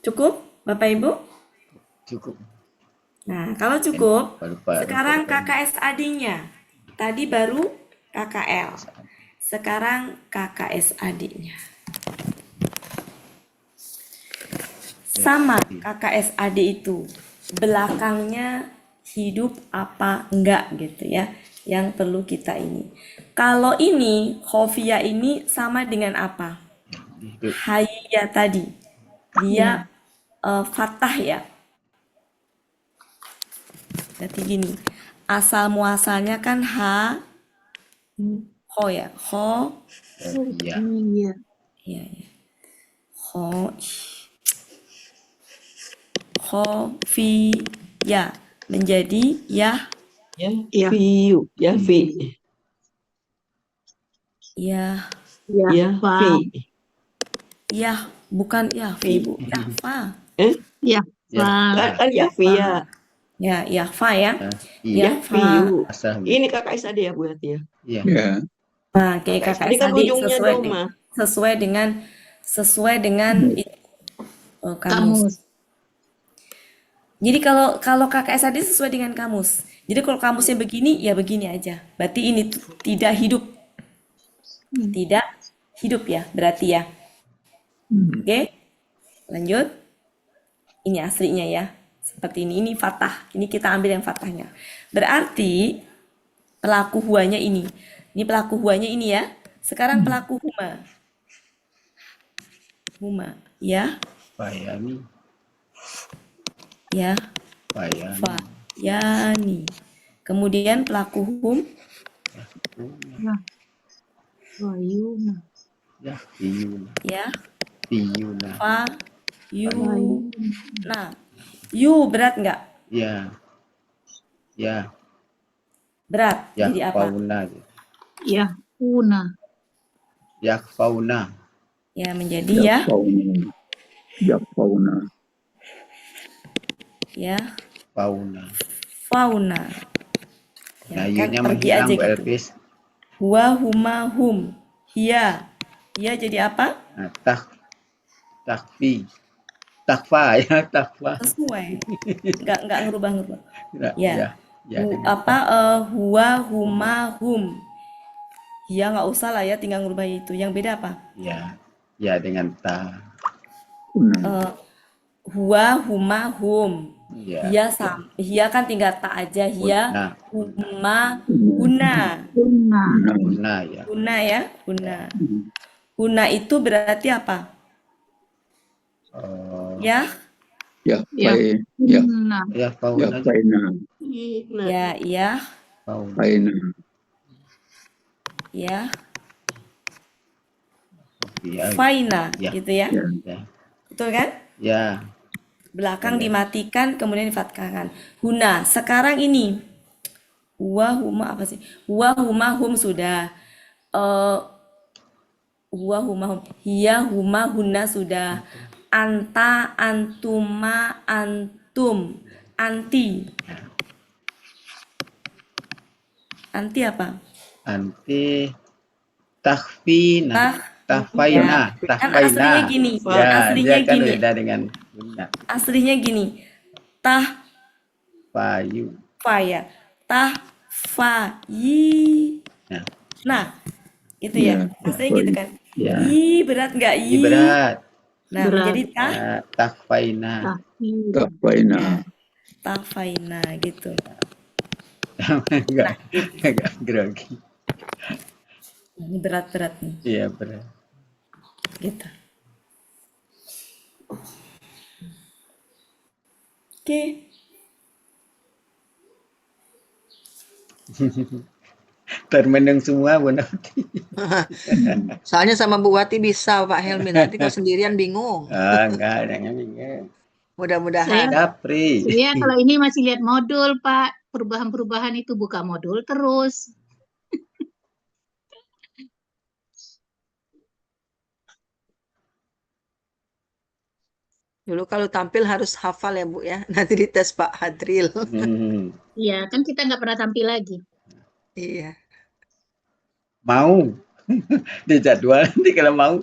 Cukup Bapak Ibu? Cukup. Nah, kalau cukup, Lupa. sekarang KKS adiknya. Tadi baru KKL. Sekarang KKS adiknya. Sama KKS adik itu. Belakangnya hidup apa enggak gitu ya. Yang perlu kita ini. Kalau ini, khofiyah ini sama dengan apa? Hayya tadi. Dia fathah ya. Berarti gini, asal muasalnya kan ho ya, ho, Iya. Iya. ya, ho, fi, ya, menjadi ya, Ya, fiu, ya, fi. ya, Ya, fi. ya, bukan ya, fi, bu, ya, fa. Ya, Kan ya, fi ya. Ya, ya, fa ya. Ya, Ya, fa. fiu. Asal. Ini KKS adik ya Bu Yati ya? Iya. Ya. Nah, kayak KKS KKS adik kan adik ujungnya doma. sesuai dengan kamus. Jadi kalau KKS adik sesuai dengan kamus. Jadi kalau kamusnya begini, ya begini aja. Berarti ini tidak hidup. Tidak hidup ya, berarti ya. Oke, lanjut. Ini aslinya ya. Seperti ini fathah. Ini kita ambil yang fathahnya. Berarti pelaku huanya ini. Ini pelaku huanya ini ya. Sekarang pelaku huma. Huma, ya. Fayani. Ya. Fayani. Fayani. Kemudian pelaku hum. Ya. Wayuna. Ya, Fiyuna. Ya. Fiyuna. Fa. Yu. Nah. Yu berat nggak? Ya. Ya. Berat. Ya, Jadi apa? fauna. Ya, una. Ya, fauna. Ya, menjadi ya. Ya, fauna. Ya. Fauna. Fauna. Ya, Nah, kan yunya pergi menghilang aja Bu gitu. Elvis. Huwa, huma, hum. Hiya. Hiya jadi apa? Nah, takfi. Takfa ya, takfa. Sesuai. Nggak ngerubah. Ya. Ya, Huwa, huma, hum. Ya nggak usah lah ya, tinggal ngerubah itu. Yang beda apa? Ya dengan ta. Huwa, huma, hum. Ya. Hiya kan tinggal ta aja. Hiya, huma, huna. Huna ya. Huna ya, huna. Huna itu berarti apa? Ya. Ya, Ya. ya. Una. Ya, Ya, fauna. faina. Ya. Faina. Ya. Ya. Faina, Ya. gitu ya. Ya. Betul kan? Ya. Belakang dimatikan, kemudian difathahkan. Huna. Sekarang ini. Huwa, huma apa sih? Huwa, huma, hum sudah. Huwa, huma, hum. Hiya, huma, huna sudah. Anta, antuma, antum. Anti. Anti apa? Anti tahfina. Tahfaina. Kan aslinya gini. Ya, aslinya dia kan gini. beda dengan huna. Aslinya gini. Fayu. Ya. Fayi. Nah, itu ya. Aslinya gitu kan. Ya. I berat nggak? I berat. Nah, menjadi tahfaina. Tahfaina. Tafaina gitu. Enggak, gitu. agak grogi. Ini berat-berat nih, Iya, benar. gitu. Oke. Termenung semua Bu Nati. Soalnya sama Bu Wati bisa Pak Helmi. Nanti kalau sendirian bingung. Enggak, jangan bingung. Mudah-mudahan. Japri. Saya kalau ini masih lihat modul, Pak. Perubahan-perubahan itu buka modul terus. Dulu kalau tampil harus hafal ya Bu ya. Nanti dites Pak Hadril. Iya, kan kita nggak pernah tampil lagi. Iya. Mau. Di jadwal nanti kalau mau.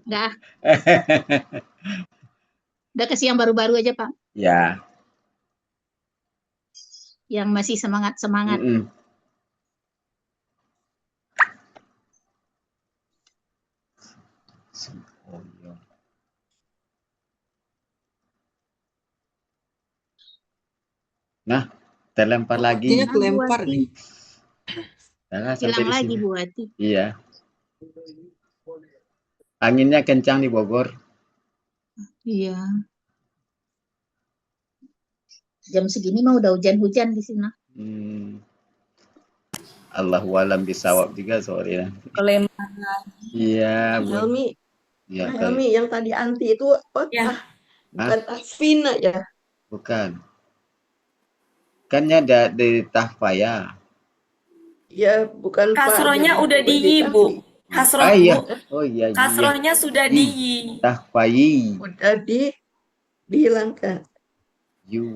Dah, udah kasih yang baru-baru aja, Pak. Ya. Yang masih semangat-semangat. Oh, iya. Nah, terlempar lagi. Sepertinya kelempar nih. Nah, sampai Hilang di lagi sini. Bu Wati. Iya. Anginnya kencang di Bogor. Iya. Jam segini mah udah hujan-hujan di sini. Allahu alam bisawab juga sore nanti. Kelempar. Iya, Bu. Helmi, Iya, Helmi yang tadi anti itu apa? Ya. Bukan Vina ya. Bukan. Kannya dari Tahfaya. Ya, bukan Pak. Kasrohnya Jadi udah di modifikasi. Bu. Kasroh Ah, iya. Bu. Oh iya. Kasrohnya sudah di yi. Tahfayi. Udah dihilangkan.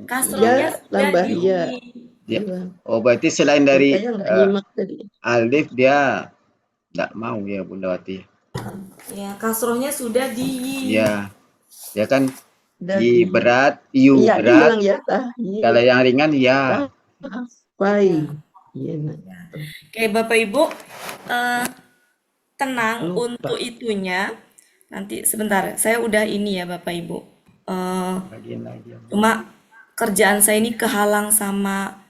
Kasrohnya Ya, sudah tambah di ya. yi. Ya. Oh, berarti selain dari Kayaknya nggak nyimak tadi. alif dia nggak mau ya Bunda Wati. Ya, kasrohnya sudah di yi. Iya. Ya kan Udah i berat, iu Iya, berat. hilang ya. Kalau yang ringan ya. Baik. Iya, Oke, Bapak Ibu, tenang untuk itunya. Nanti sebentar, saya udah ini ya Bapak Ibu. Cuma kerjaan saya ini kehalang sama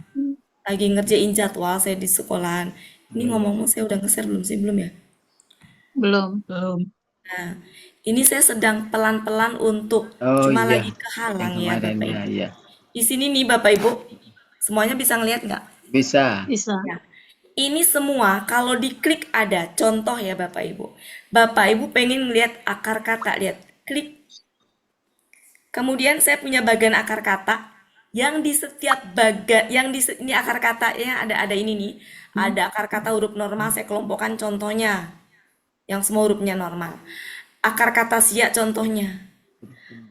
lagi ngerjain jadwal saya di sekolahan. Ini ngomong saya udah nge-share belum sih? Belum ya? Belum. Nah, ini saya sedang pelan-pelan untuk cuma lagi kehalang ya Bapak Ibu. Iya. Di sini nih Bapak Ibu, semuanya bisa ngelihat nggak? Bisa. Bisa. Ya. Ini semua kalau diklik ada contoh ya Bapak Ibu. Bapak Ibu pengen lihat akar kata, lihat, klik. Kemudian saya punya bagian akar kata yang di setiap bagian, ini akar kata ya ada ini nih, ada akar kata huruf normal saya kelompokkan contohnya, yang semua hurufnya normal. Akar kata siak contohnya.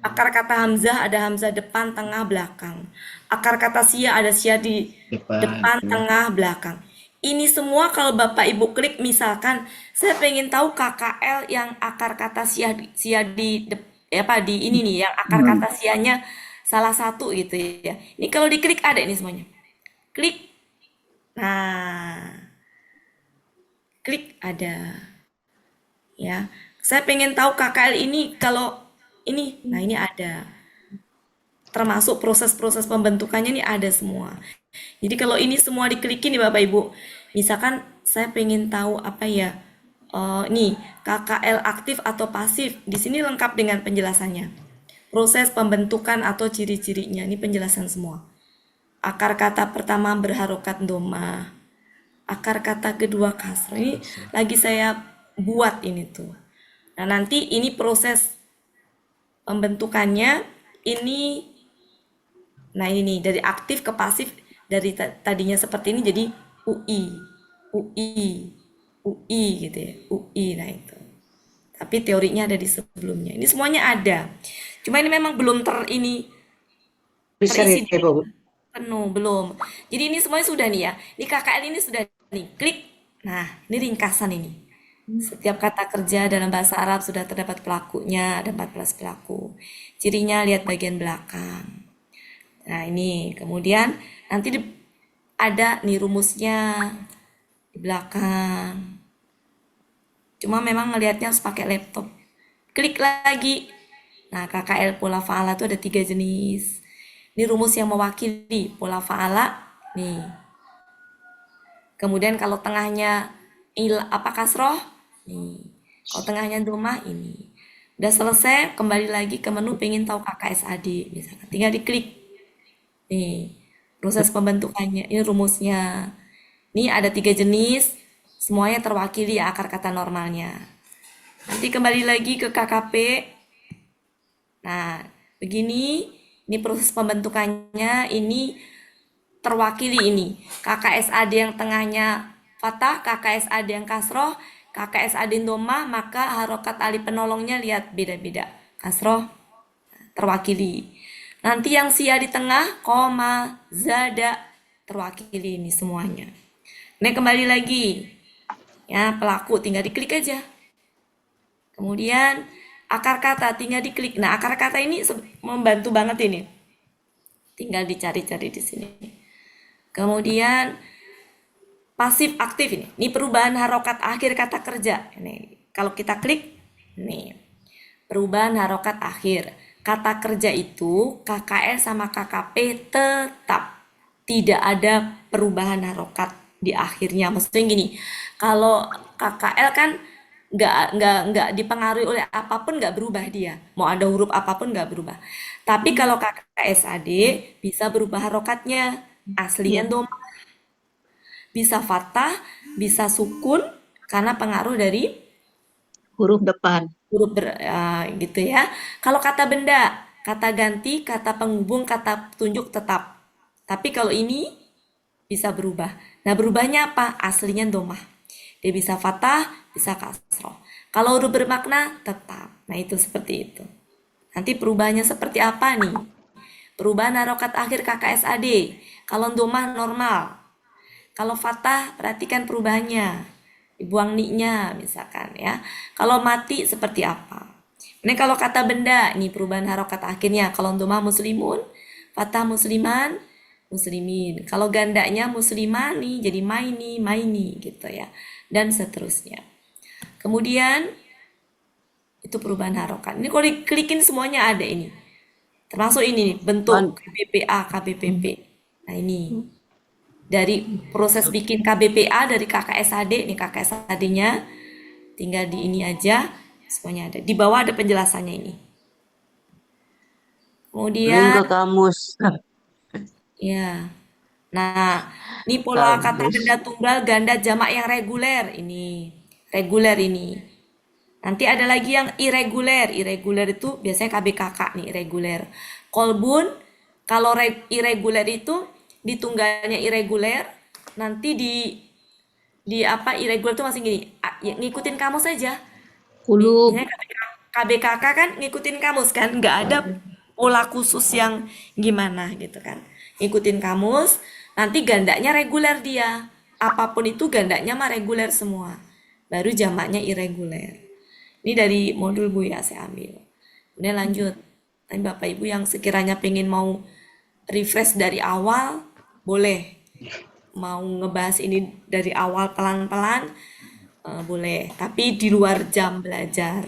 Akar kata hamzah ada hamzah depan, tengah, belakang. Akar kata sia ada sia di depan, tengah, belakang. Ini semua kalau Bapak Ibu klik, misalkan saya pengen tahu KKL yang akar kata sia di ini nih, yang akar kata sianya salah satu gitu ya. Ini kalau diklik ada ini semuanya. Klik. Nah. Klik ada. Ya. Saya pengen tahu KKL ini kalau ini, nah ini ada. Termasuk proses-proses pembentukannya ini ada semua. Jadi kalau ini semua diklikin nih Bapak Ibu, misalkan saya pengen tahu apa ya, nih KKL aktif atau pasif, di sini lengkap dengan penjelasannya. Proses pembentukan atau ciri-cirinya, ini penjelasan semua. Akar kata pertama berharokat doma, akar kata kedua kasroh. Ini lagi saya buat ini tuh. Nah nanti ini proses pembentukannya ini, nah ini nih dari aktif ke pasif, dari tadinya seperti ini jadi UI gitu ya, UI. Nah itu tapi teorinya ada di sebelumnya, ini semuanya ada, cuma ini memang belum terisi penuh, belum. Jadi ini semuanya sudah nih ya, ini KKL ini sudah nih, klik. Nah ini ringkasan ini. Setiap kata kerja dalam bahasa Arab sudah terdapat pelakunya, ada 14 pelaku. Cirinya lihat bagian belakang. Nah ini, kemudian nanti ada nih rumusnya di belakang. Cuma memang ngelihatnya harus pakai laptop. Klik lagi. Nah KKL pola fa'ala itu ada 3 jenis. Ini rumus yang mewakili pola fa'ala. Nih, Kemudian kalau tengahnya kasroh, nih. Kalau tengahnya domah, ini. Udah selesai, kembali lagi ke menu pengen tahu KKSAD, misalkan. Tinggal diklik. Nih, proses pembentukannya. Ini rumusnya. Ini ada 3 jenis, semuanya terwakili akar kata normalnya. Nanti kembali lagi ke KKP. Nah, begini, ini proses pembentukannya, ini terwakili ini. KKSAD yang tengahnya fathah, KKSAD yang kasroh, KKSAD domah, maka harokat alif penolongnya lihat beda-beda. Kasroh terwakili. Nanti yang sia di tengah, koma, zada, terwakili ini semuanya. Ini kembali lagi. Ya, pelaku tinggal diklik aja. Kemudian akar kata tinggal diklik. Nah, akar kata ini membantu banget ini. Tinggal dicari-cari di sini. Kemudian pasif aktif ini. Ini perubahan harokat akhir kata kerja. Ini kalau kita klik, nih perubahan harokat akhir kata kerja itu KKL sama KKP tetap tidak ada perubahan harokat di akhirnya. Maksudnya gini, kalau KKL kan nggak dipengaruhi oleh apapun, nggak berubah dia. Mau ada huruf apapun nggak berubah. Tapi kalau KKSAD bisa berubah harokatnya. Aslinya domah, bisa fathah, bisa sukun karena pengaruh dari Huruf depan. huruf gitu ya. Kalau kata benda, kata ganti, kata penghubung, kata tunjuk tetap. Tapi kalau ini bisa berubah. Nah, berubahnya apa? Aslinya domah. Dia bisa fathah, bisa kasroh. Kalau huruf bermakna tetap. Nah, itu seperti itu. Nanti perubahannya seperti apa nih? Perubahan harokat akhir KKSAD. Kalau domah normal. Kalau fathah perhatikan perubahannya. Dibuang ni-nya misalkan ya. Kalau mati seperti apa? Ini kalau kata benda, ini perubahan harokat akhirnya. Kalau domah muslimun, fathah musliman, muslimin. Kalau gandanya muslimani jadi maini, maini gitu ya. Dan seterusnya. Kemudian itu perubahan harokat. Ini kalau diklikin semuanya ada ini. Termasuk ini nih, bentuk KBPA, KBPP. Nah, ini dari proses bikin KBPA dari KKSAD, nih KKSAD-nya tinggal di ini aja, semuanya ada. Di bawah ada penjelasannya ini. Kemudian Link ke kamus. ya. Nah, ini pola kata benda tunggal ganda jamak yang reguler ini. Reguler ini. Nanti ada lagi yang irreguler. Irreguler itu biasanya KBKK nih, irreguler. Kolbun, kalau irreguler itu di tunggalnya irreguler, nanti di apa irreguler itu masih gini, ngikutin kamus saja. Kulub. KBKK kan ngikutin kamus kan, nggak ada pola khusus yang gimana gitu kan. Ngikutin kamus, nanti gandanya reguler dia. Apapun itu gandanya mah reguler semua. Baru jamaknya irreguler. Ini dari modul Buya saya ambil. Kemudian lanjut. Tapi Bapak Ibu yang sekiranya pengen mau refresh dari awal, boleh. Mau ngebahas ini dari awal pelan-pelan, boleh. Tapi di luar jam belajar.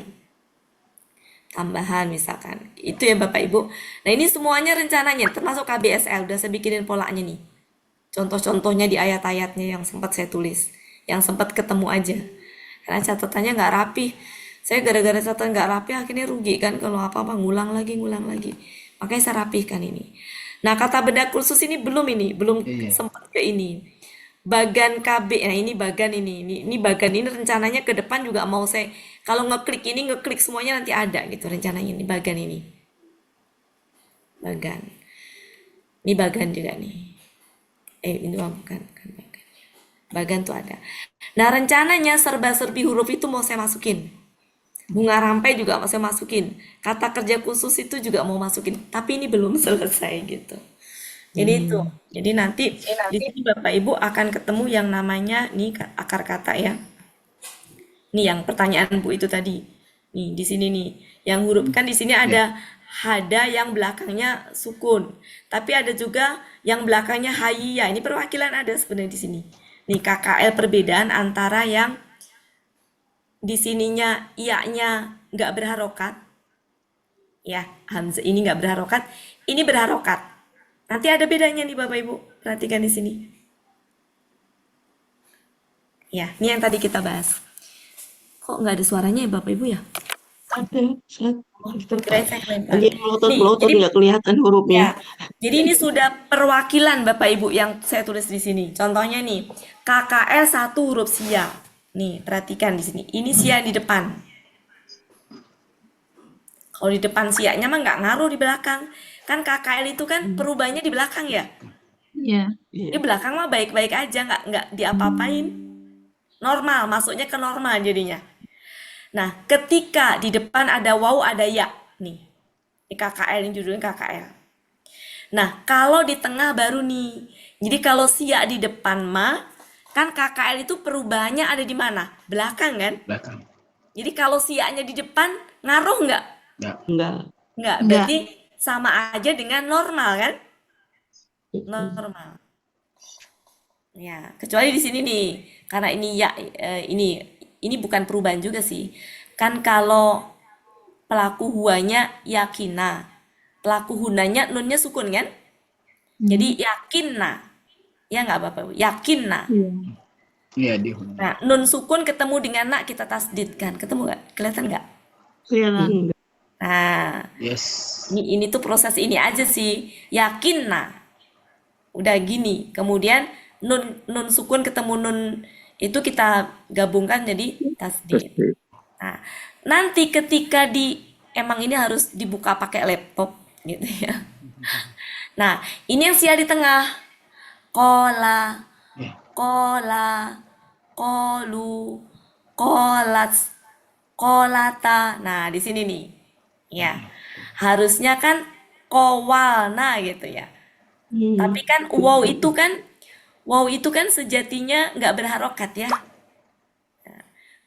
Tambahan misalkan. Itu ya Bapak Ibu. Nah, ini semuanya rencananya, termasuk KBSL. Udah saya bikinin polanya nih. Contoh-contohnya di ayat-ayatnya yang sempat saya tulis. Yang sempat ketemu aja. Karena catatannya nggak rapi. Saya gara-gara catatan nggak rapi akhirnya rugi kan kalau apa-apa ngulang lagi. Makanya saya rapihkan ini. Nah, kata benda khusus ini belum sempat ke ini. Bagan KB, nah ini bagan ini bagan ini rencananya ke depan juga mau saya kalau ngeklik semuanya nanti ada gitu rencananya ini bagan ini. Bagan. Ini bagan juga nih. Ini bukan bagan. Bagan tuh ada. Nah, rencananya serba-serbi huruf itu mau saya masukin. Bunga rampai juga mau saya masukin. Kata kerja khusus itu juga mau masukin. Tapi ini belum selesai gitu. Jadi itu. Jadi nanti di sini Bapak Ibu akan ketemu yang namanya nih akar kata ya. Nih yang pertanyaan Bu itu tadi. Nih di sini nih. Yang huruf kan di sini ada hada yang belakangnya sukun. Tapi ada juga yang belakangnya hayya. Ini perwakilan ada sebenarnya di sini. Nih KKL perbedaan antara yang di sininya iya-nya nggak berharokat. Ya, hamzah ini nggak berharokat. Ini berharokat. Nanti ada bedanya nih Bapak Ibu. Perhatikan di sini. Ya, ini yang tadi kita bahas. Kok nggak ada suaranya ya Bapak Ibu ya? Ada, Kirain saya kelempar. lagi Nih, melotot-melotot jadi nggak kelihatan hurufnya. ya, jadi ini sudah perwakilan Bapak Ibu yang saya tulis di sini. Contohnya nih, KKL 1 huruf sia. Nih, perhatikan di sini. Ini sia di depan. Kalau di depan sianya mah nggak ngaruh di belakang. Kan KKL itu kan perubahannya di belakang ya. Iya. Di belakang mah baik-baik aja, nggak diapa-apain. Normal, masuknya ke normal jadinya. Nah, ketika di depan ada waw, ada ya. Nih, ini KKL, ini judulnya KKL. Nah, kalau di tengah baru nih. Jadi kalau sia di depan mah, kan KKL itu perubahannya ada di mana? Belakang kan? Belakang. Jadi kalau sianya di depan, ngaruh nggak? Enggak. Nggak, berarti sama aja dengan normal kan? Normal. Ya, kecuali di sini nih, karena ini ya, ini bukan perubahan juga sih. Kan kalau pelaku huanya yakina, pelaku hunanya nunnya sukun kan? Jadi yakinna, ya nggak Bapak Ibu? Yakinna. Iya, di Nah, nun sukun ketemu dengan nak kita tasdidkan, ketemu nggak? Kelihatan nggak? Kelihatan. Nah, yes. ini tuh proses ini aja sih, yakinna. Udah gini, kemudian nun sukun ketemu nun itu kita gabungkan jadi tasdid. Nah, nanti ketika emang ini harus dibuka pakai laptop gitu ya. Nah, ini yang sia di tengah. Kola, kola, kolu, kolats, kolata. Nah, di sini nih. Ya. Harusnya kan kowalna gitu ya. Tapi kan wow itu kan sejatinya nggak berharokat ya.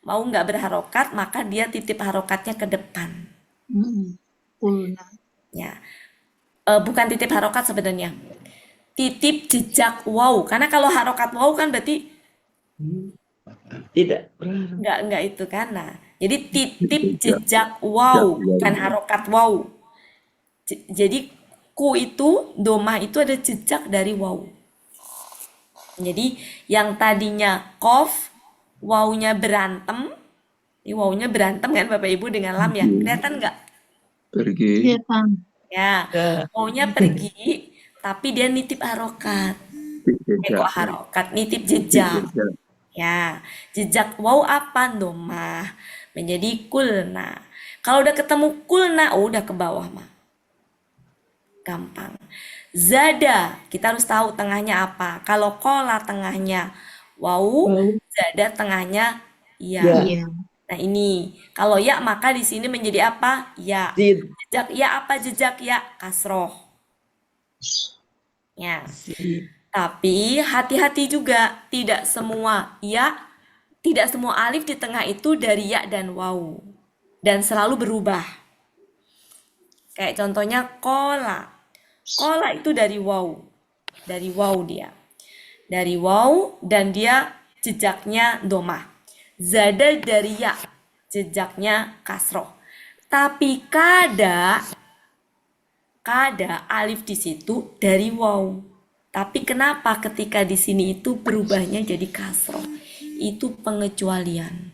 Mau nggak berharokat, maka dia titip harokatnya ke depan. Kulna. Ya, bukan titip harokat sebenarnya. Titip jejak wow, karena kalau harokat wow kan berarti Tidak. nggak itu kan. Nah, jadi titip jejak wow, bukan harokat wow. Jadi ku itu, domah itu ada jejak dari wow. Jadi yang tadinya kof, wawnya berantem, ini wawnya berantem kan Bapak Ibu dengan lam ya, kelihatan nggak? Pergi. Kelihatan. Ya, wawnya pergi, tapi dia nitip harokat. Kok harokat, nitip jejak. Ya, jejak waw apa? Domah, menjadi kulna. Kalau udah ketemu kulna, udah ke bawah mah. Gampang. Zada, kita harus tahu tengahnya apa. Kalau kola tengahnya waw, zada tengahnya ya. Nah ini, kalau ya maka di sini menjadi apa? Ya. Jejak ya apa? Jejak ya kasroh. Ya. Tapi hati-hati juga, tidak semua ya, tidak semua alif di tengah itu dari ya dan waw. Dan selalu berubah. Kayak contohnya kola. Kola itu dari waw. Dari waw dia. Dari waw dan dia jejaknya domah. Zada dari ya. Jejaknya kasroh. Tapi kada alif di situ dari waw. Tapi kenapa ketika di sini itu berubahnya jadi kasroh? Itu pengecualian.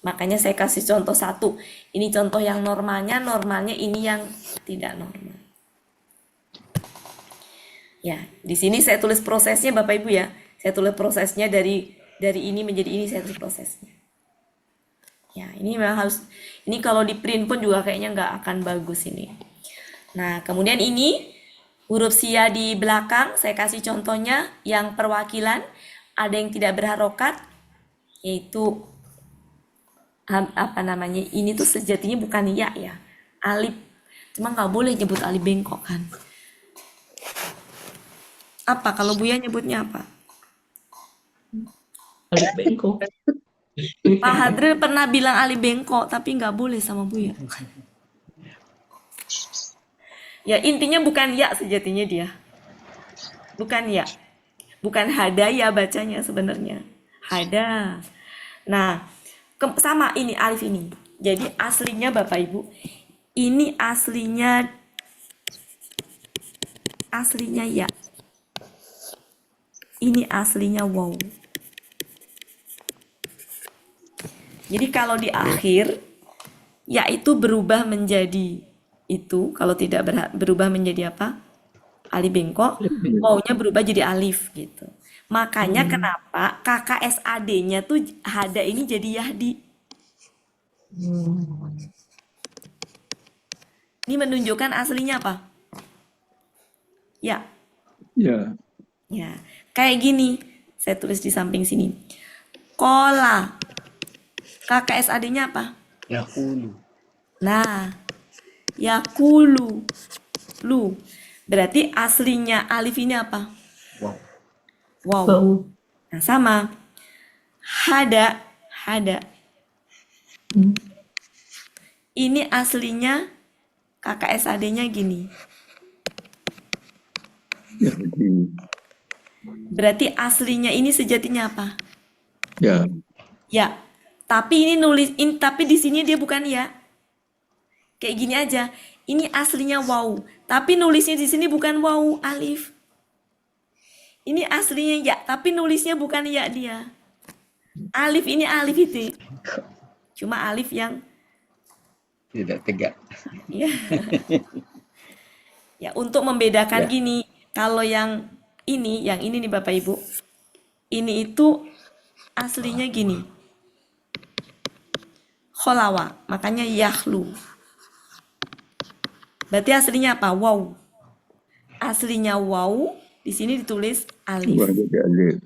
Makanya saya kasih contoh satu. Ini contoh yang normalnya ini yang tidak normal. Ya, di sini saya tulis prosesnya Bapak Ibu ya. Saya tulis prosesnya dari ini menjadi ini, saya tulis prosesnya. Ya, ini memang harus, ini kalau di print pun juga kayaknya nggak akan bagus ini. Nah, kemudian ini huruf sia di belakang, saya kasih contohnya yang perwakilan, ada yang tidak berharokat, yaitu apa namanya, ini tuh sejatinya bukan ya, alif. Cuma nggak boleh nyebut alif bengkok kan. Apa kalau Buya nyebutnya apa? Alif bengkok. Pak Hadril pernah bilang alif bengkok, tapi nggak boleh sama Buya. Ya intinya bukan ya sejatinya dia. Bukan ya. Bukan hadaya bacanya sebenarnya. Hada. Nah, sama ini alif ini. Jadi aslinya Bapak Ibu, ini aslinya ya. Ini aslinya waw. Jadi kalau di akhir, ya itu berubah menjadi itu. Kalau tidak berubah menjadi apa? Alif bengkok, wawunya berubah jadi alif gitu. Makanya kenapa KKSAD-nya tuh hada ini jadi yahdi. Ini menunjukkan aslinya apa? Ya, Ya. ya. Kayak gini, saya tulis di samping sini. Kola. KKSAD-nya apa? Yaqulu. Nah, yakulu. Lu. Berarti aslinya alif ini apa? Wow. Wow. Bau. Nah, sama. Hada. Ini aslinya KKSAD-nya gini. Yahdi. Berarti aslinya ini sejatinya apa? Ya. Ya. Tapi tapi di sini dia bukan ya. Kayak gini aja. Ini aslinya waw, tapi nulisnya di sini bukan waw, alif. Ini aslinya ya, tapi nulisnya bukan ya dia. Alif ini alif itu. Cuma alif yang Tidak tegak. ya. Ya, untuk membedakan Ya. gini, kalau yang ini nih Bapak Ibu. Ini itu aslinya gini. Kholawa, makanya yahlu. Berarti aslinya apa? Wow. Aslinya wow, di sini ditulis alif. Dua jadi alif.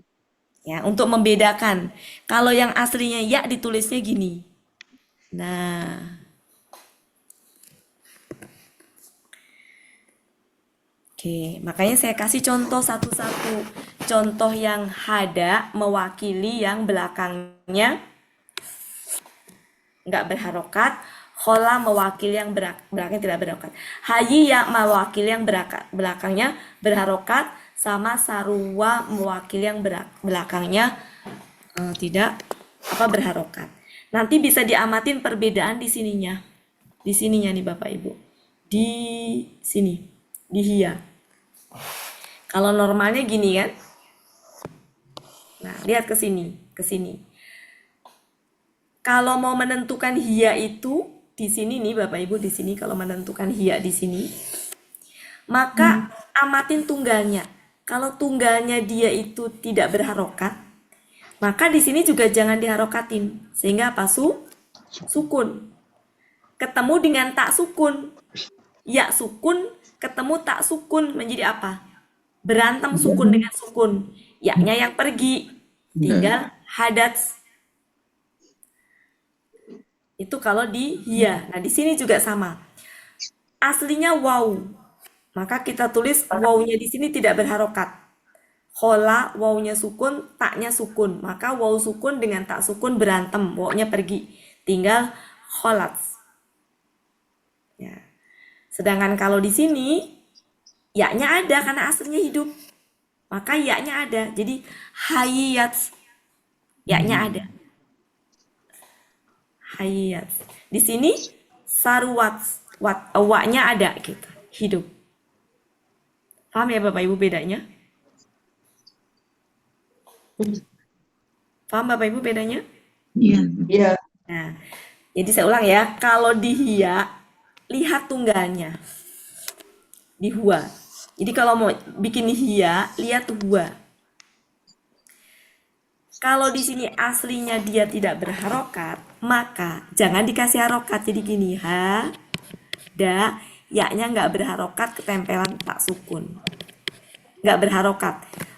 Ya, untuk membedakan. Kalau yang aslinya ya ditulisnya gini. Nah. Oke, makanya saya kasih contoh satu-satu. Contoh yang hada mewakili yang belakangnya nggak berharokat. Khola mewakili yang belakangnya tidak berharokat. Hayi yang mewakili yang belakangnya berharokat. Sama sarwa mewakili yang belakangnya tidak berharokat. Nanti bisa diamatin perbedaan di sininya. Di sininya nih Bapak Ibu. Di sini. Di hiya. Kalau normalnya gini kan. Nah, lihat ke sini. Kalau mau menentukan hiya itu di sini nih Bapak Ibu, di sini kalau menentukan hiya di sini, maka amatin tunggalnya. Kalau tunggalnya dia itu tidak berharokat, maka di sini juga jangan diharokatin, sehingga apa? Sukun. Ketemu dengan tak sukun. Ya sukun ketemu tak sukun menjadi apa? Berantem sukun dengan sukun. Ya-nya yang pergi, tinggal hadats. Itu kalau di hiya. Nah, di sini juga sama. Aslinya waw. Maka kita tulis wawnya di sini tidak berharokat. Khola, wawnya sukun, taknya sukun. Maka waw sukun dengan tak sukun berantem. Wawnya pergi. Tinggal kholats. Ya. Sedangkan kalau di sini, ya-nya ada karena aslinya hidup. Maka ya-nya ada. Jadi hayat. Ya-nya ada. Hayat. Di sini sarwat, wa-nya ada gitu, hidup. Paham ya Bapak Ibu bedanya? Paham Bapak Ibu bedanya? Iya. Iya. Nah, jadi saya ulang ya, kalau di hiya lihat tunggalnya. Di huwa. Jadi kalau mau bikin hiya, lihat huwa. Kalau di sini aslinya dia tidak berharokat, maka jangan dikasih harokat. Jadi gini, ha, da, ya-nya nggak berharokat, ketempelan tak sukun. Nggak berharokat,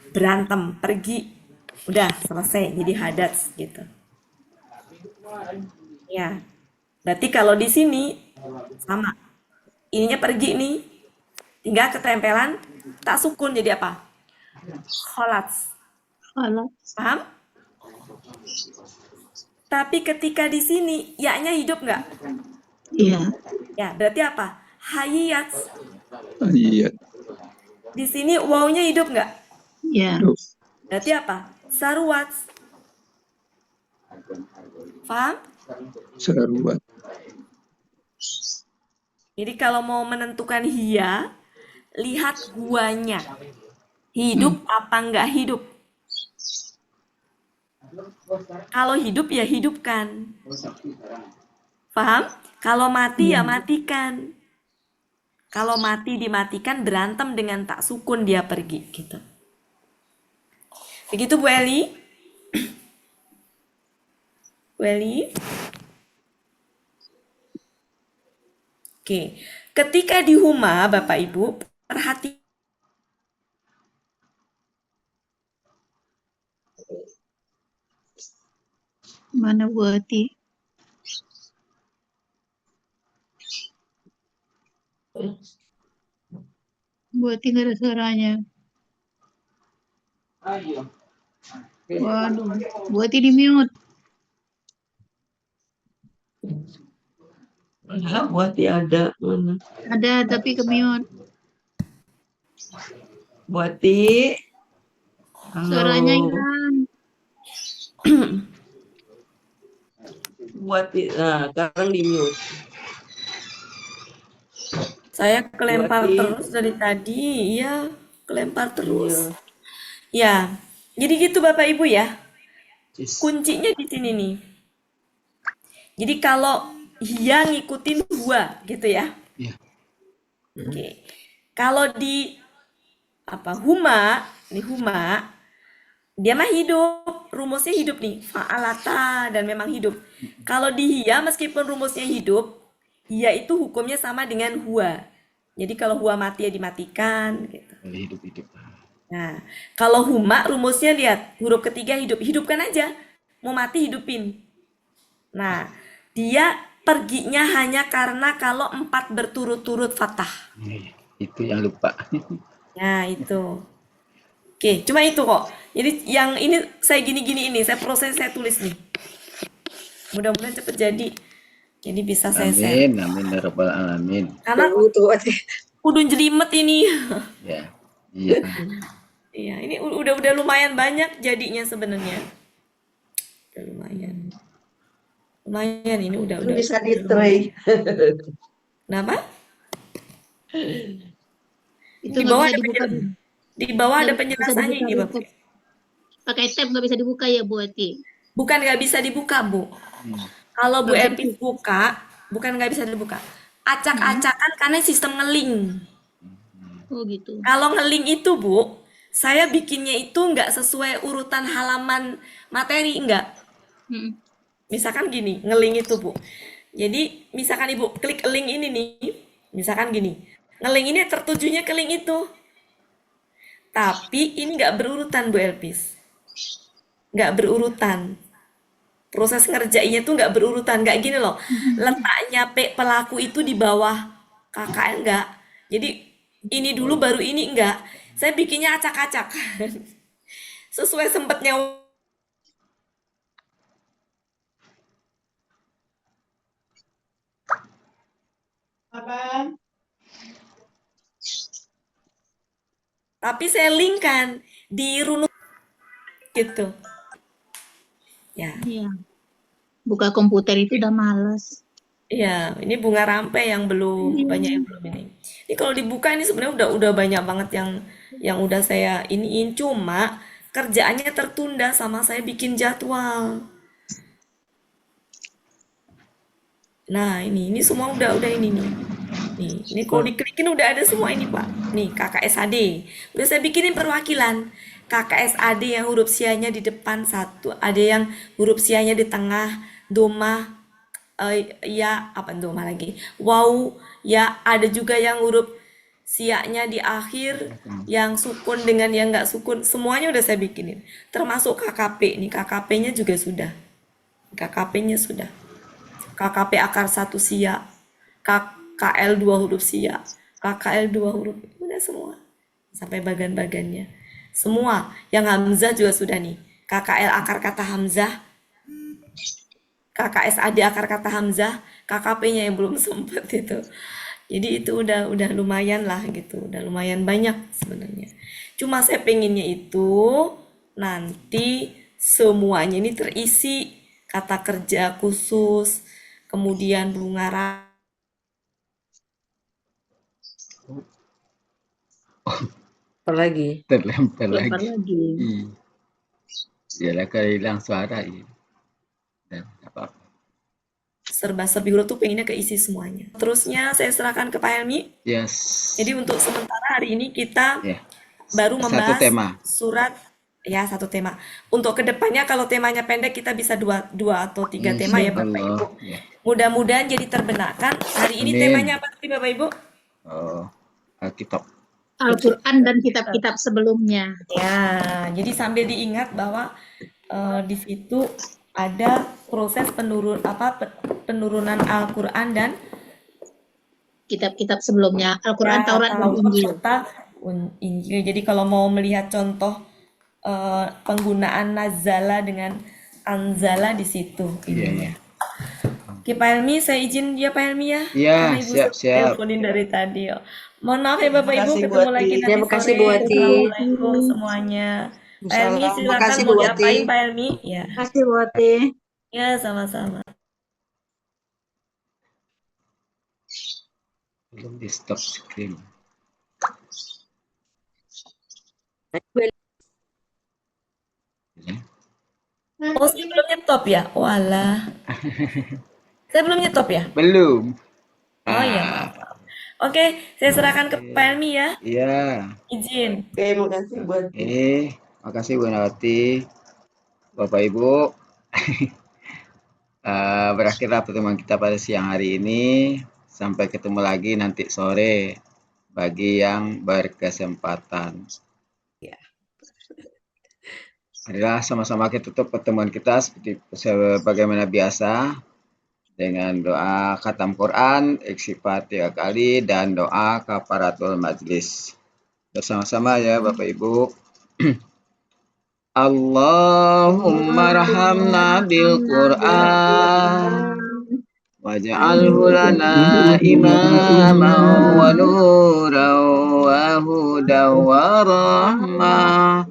berantem, pergi. Udah, selesai. Jadi hadats gitu. Ya, berarti kalau di sini sama. Ininya pergi nih, tinggal ketempelan tak sukun. Jadi apa? Kholats. Paham? Tapi ketika di sini ya-nya hidup nggak? Iya. Ya, berarti apa? Hayat. Hayat. Di sini wawnya hidup nggak? Iya. Berarti apa? Sarwat. Paham? Sarwat. Jadi kalau mau menentukan hiya, lihat huanya. Hidup apa nggak hidup? Kalau hidup ya hidupkan. Paham? Kalau mati ya matikan. Kalau mati dimatikan, berantem dengan tak sukun, dia pergi gitu. Begitu Bu Eli? Bu Eli? Oke. Ketika di Huma, Bapak Ibu, perhati Mana Bu Ati? Bu Ati nggak ada suaranya. Waduh, Bu Ati di mute. Ya, Buati ada. Mana? Ada tapi ke mute. Buati. Suaranya Halo. hilang. Buati. Nah, sekarang di mute. saya kelempar Buati. terus dari tadi, iya, kelempar terus. Iya. Ya, jadi gitu Bapak Ibu ya. Yes. Kuncinya di sini nih. Jadi kalau ya ngikutin gua gitu ya. Iya. Oke. Kalau di huma, nih huma, dia mah hidup, rumusnya hidup nih, fa'alata dan memang hidup. Kalau di hiya meskipun rumusnya hidup, hiya itu hukumnya sama dengan huwa. Jadi kalau huwa mati ya dimatikan gitu. Hidup-hidup. Nah, kalau huma rumusnya lihat, huruf ketiga hidup, hidupkan aja. Mau mati hidupin. Nah, dia perginya hanya karena kalau 4 berturut-turut fathah. Itu yang lupa. Nah, itu. Oke, cuma itu kok. Jadi yang ini saya gini-gini ini, saya proses, saya tulis nih. Mudah-mudahan cepet jadi. Jadi bisa saya share. Amin, amin ya rabbal alamin. Karena kudu jelimet ini. Ya, iya. Iya, ini udah lumayan banyak jadinya sebenarnya. Udah lumayan. Lumayan ini udah Bisa di-try. Kenapa? Itu Di nggak bawah bisa ada dibuka. Di bawah ada Nggak bisa penjelasannya dibuka, ini, Bu. Bapak. Pakai tab nggak bisa dibuka ya Bu Ati. Bukan nggak bisa dibuka, Bu. Kalau Bu Nggak bisa Elpis buka, bukan nggak bisa dibuka. Acak-acakan karena sistem ngeling. Oh gitu. Kalau ngeling itu, Bu, saya bikinnya itu nggak sesuai urutan halaman materi, enggak. Misalkan gini, ngeling itu, Bu. Jadi, misalkan Ibu klik link ini nih, misalkan gini. Ngeling ini tertujunya ke link itu. Tapi ini nggak berurutan, Bu Elpis. Nggak berurutan. Proses ngerjainnya tuh nggak berurutan. Nggak gini loh. Letaknya pelaku itu di bawah KKN nggak. Jadi ini dulu baru ini enggak. Saya bikinnya acak-acak. Sesuai sempetnya. Apa? Tapi saya linkkan di runut gitu. Ya. Iya. Buka komputer itu udah males. Iya, ini bunga rampai yang belum banyak yang belum ini. Ini kalau dibuka ini sebenarnya udah banyak banget yang udah saya iniin, cuma kerjaannya tertunda sama saya bikin jadwal. Nah, ini semua udah ini nih. Nih, ini kalau diklikin udah ada semua ini, Pak. Nih, KKSAD. Udah saya bikinin perwakilan. KKSAD yang huruf sianya di depan satu, ada yang huruf sianya di tengah, doma, ya apa doma lagi. Wow, ya ada juga yang huruf sianya di akhir, yang sukun dengan yang nggak sukun, semuanya udah saya bikinin. Termasuk KKP. Nih, KKP-nya juga sudah. KKP-nya sudah. KKP akar 1 sia, KKL 2 huruf sia, KKL 2 huruf, udah semua. Sampai bagan-bagannya. Semua. Yang hamzah juga sudah nih. KKL akar kata hamzah, KKSAD akar kata hamzah, KKP-nya yang belum sempat itu. Jadi itu udah lumayan lah gitu, udah lumayan banyak sebenarnya. Cuma saya pengennya itu nanti semuanya ini terisi kata kerja khusus, kemudian bunga Apa lagi? Terlempar Lempar lagi. lagi. Yalah kalau hilang suara ya. Dan apa-apa. Serba-serbi huruf tuh pengennya keisi semuanya. Terusnya saya serahkan ke Pak Helmi. Yes. Jadi untuk sementara hari ini kita Ya. baru Satu membahas tema. surat, ya satu tema. Untuk kedepannya kalau temanya pendek kita bisa dua atau tiga tema ya Bapak Ibu. Insyaallah. Ya. Mudah-mudahan jadi terbenarkan. Hari ini Amin. temanya apa tadi Bapak Ibu? Oh, Alkitab. Al-Quran dan kitab-kitab sebelumnya. Ya, jadi sambil diingat bahwa di situ ada proses penurunan Al-Quran dan Kitab-kitab sebelumnya. Al-Quran, Taurat, dan Injil. serta Injil. Jadi kalau mau melihat contoh penggunaan nazala dengan anzala di situ ininya. Oke Pak Helmi, saya izin ya Pak Helmi ya. Iya, Karena Ibu siap. teleponin dari tadi. Mohon maaf ya Bapak Ibu, Makasih, ketemu Bu lagi Ati. nanti Ya, makasih, sore. Bu Ati. Assalamualaikum semuanya. Pak Helmi Salam. silakan Makasih, mau Bu Ati. diapain Pak Helmi? Ya, Terima kasih Bu Ati. ya sama-sama. Belum di stop screen. Oh, saya belum nyetop ya? Walah. Saya belum nyetop ya? Belum. Oh iya, maaf. Oke, saya serahkan ke Pak Helmi ya. Iya. Izin. Oke, makasih buat Makasih Bu Nawati. Bapak Ibu. Berakhirlah pertemuan kita pada siang hari ini. Sampai ketemu lagi nanti sore bagi yang berkesempatan. Marilah sama-sama kita tutup pertemuan kita seperti sebagaimana biasa dengan doa khatam Quran, istighfar 3 kali dan doa kafaratul majlis. Bersama-sama ya Bapak Ibu. Allahumma rahamna bil Quran waj'alhu lana imaman wa nuran wa hudan wa rahmah.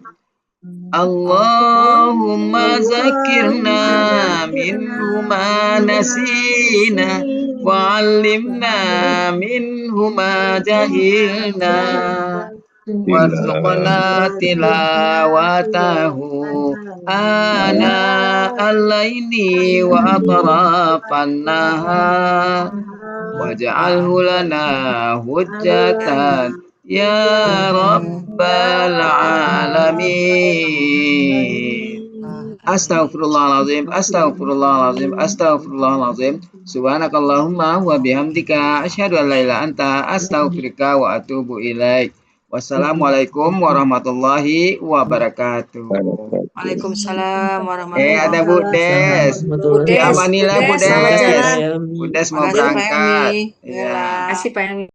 Allahumma zakirna minhu ma nasina wa 'allimna minhu ma jahilna warzuqna tilawatahu ana al-laili wa atrafan nahar waj'alhu lana hujjatan ya rabbal alamin. Astaghfirullahaladzim, astaghfirullahaladzim, astaghfirullahaladzim. Subhanakallahumma wa bihamdika asyhadu an la ilaha anta astaghfiruka wa atubu ilaik. Wassalamualaikum warahmatullahi wabarakatuh. Waalaikumsalam warahmatullahi Ada Bu Des. Bu Des, Diamanilah Bu selamat Des. jalan. Bu Des mau Makasih Pak berangkat. Helmi. Iya. Terima kasih Pak Helmi.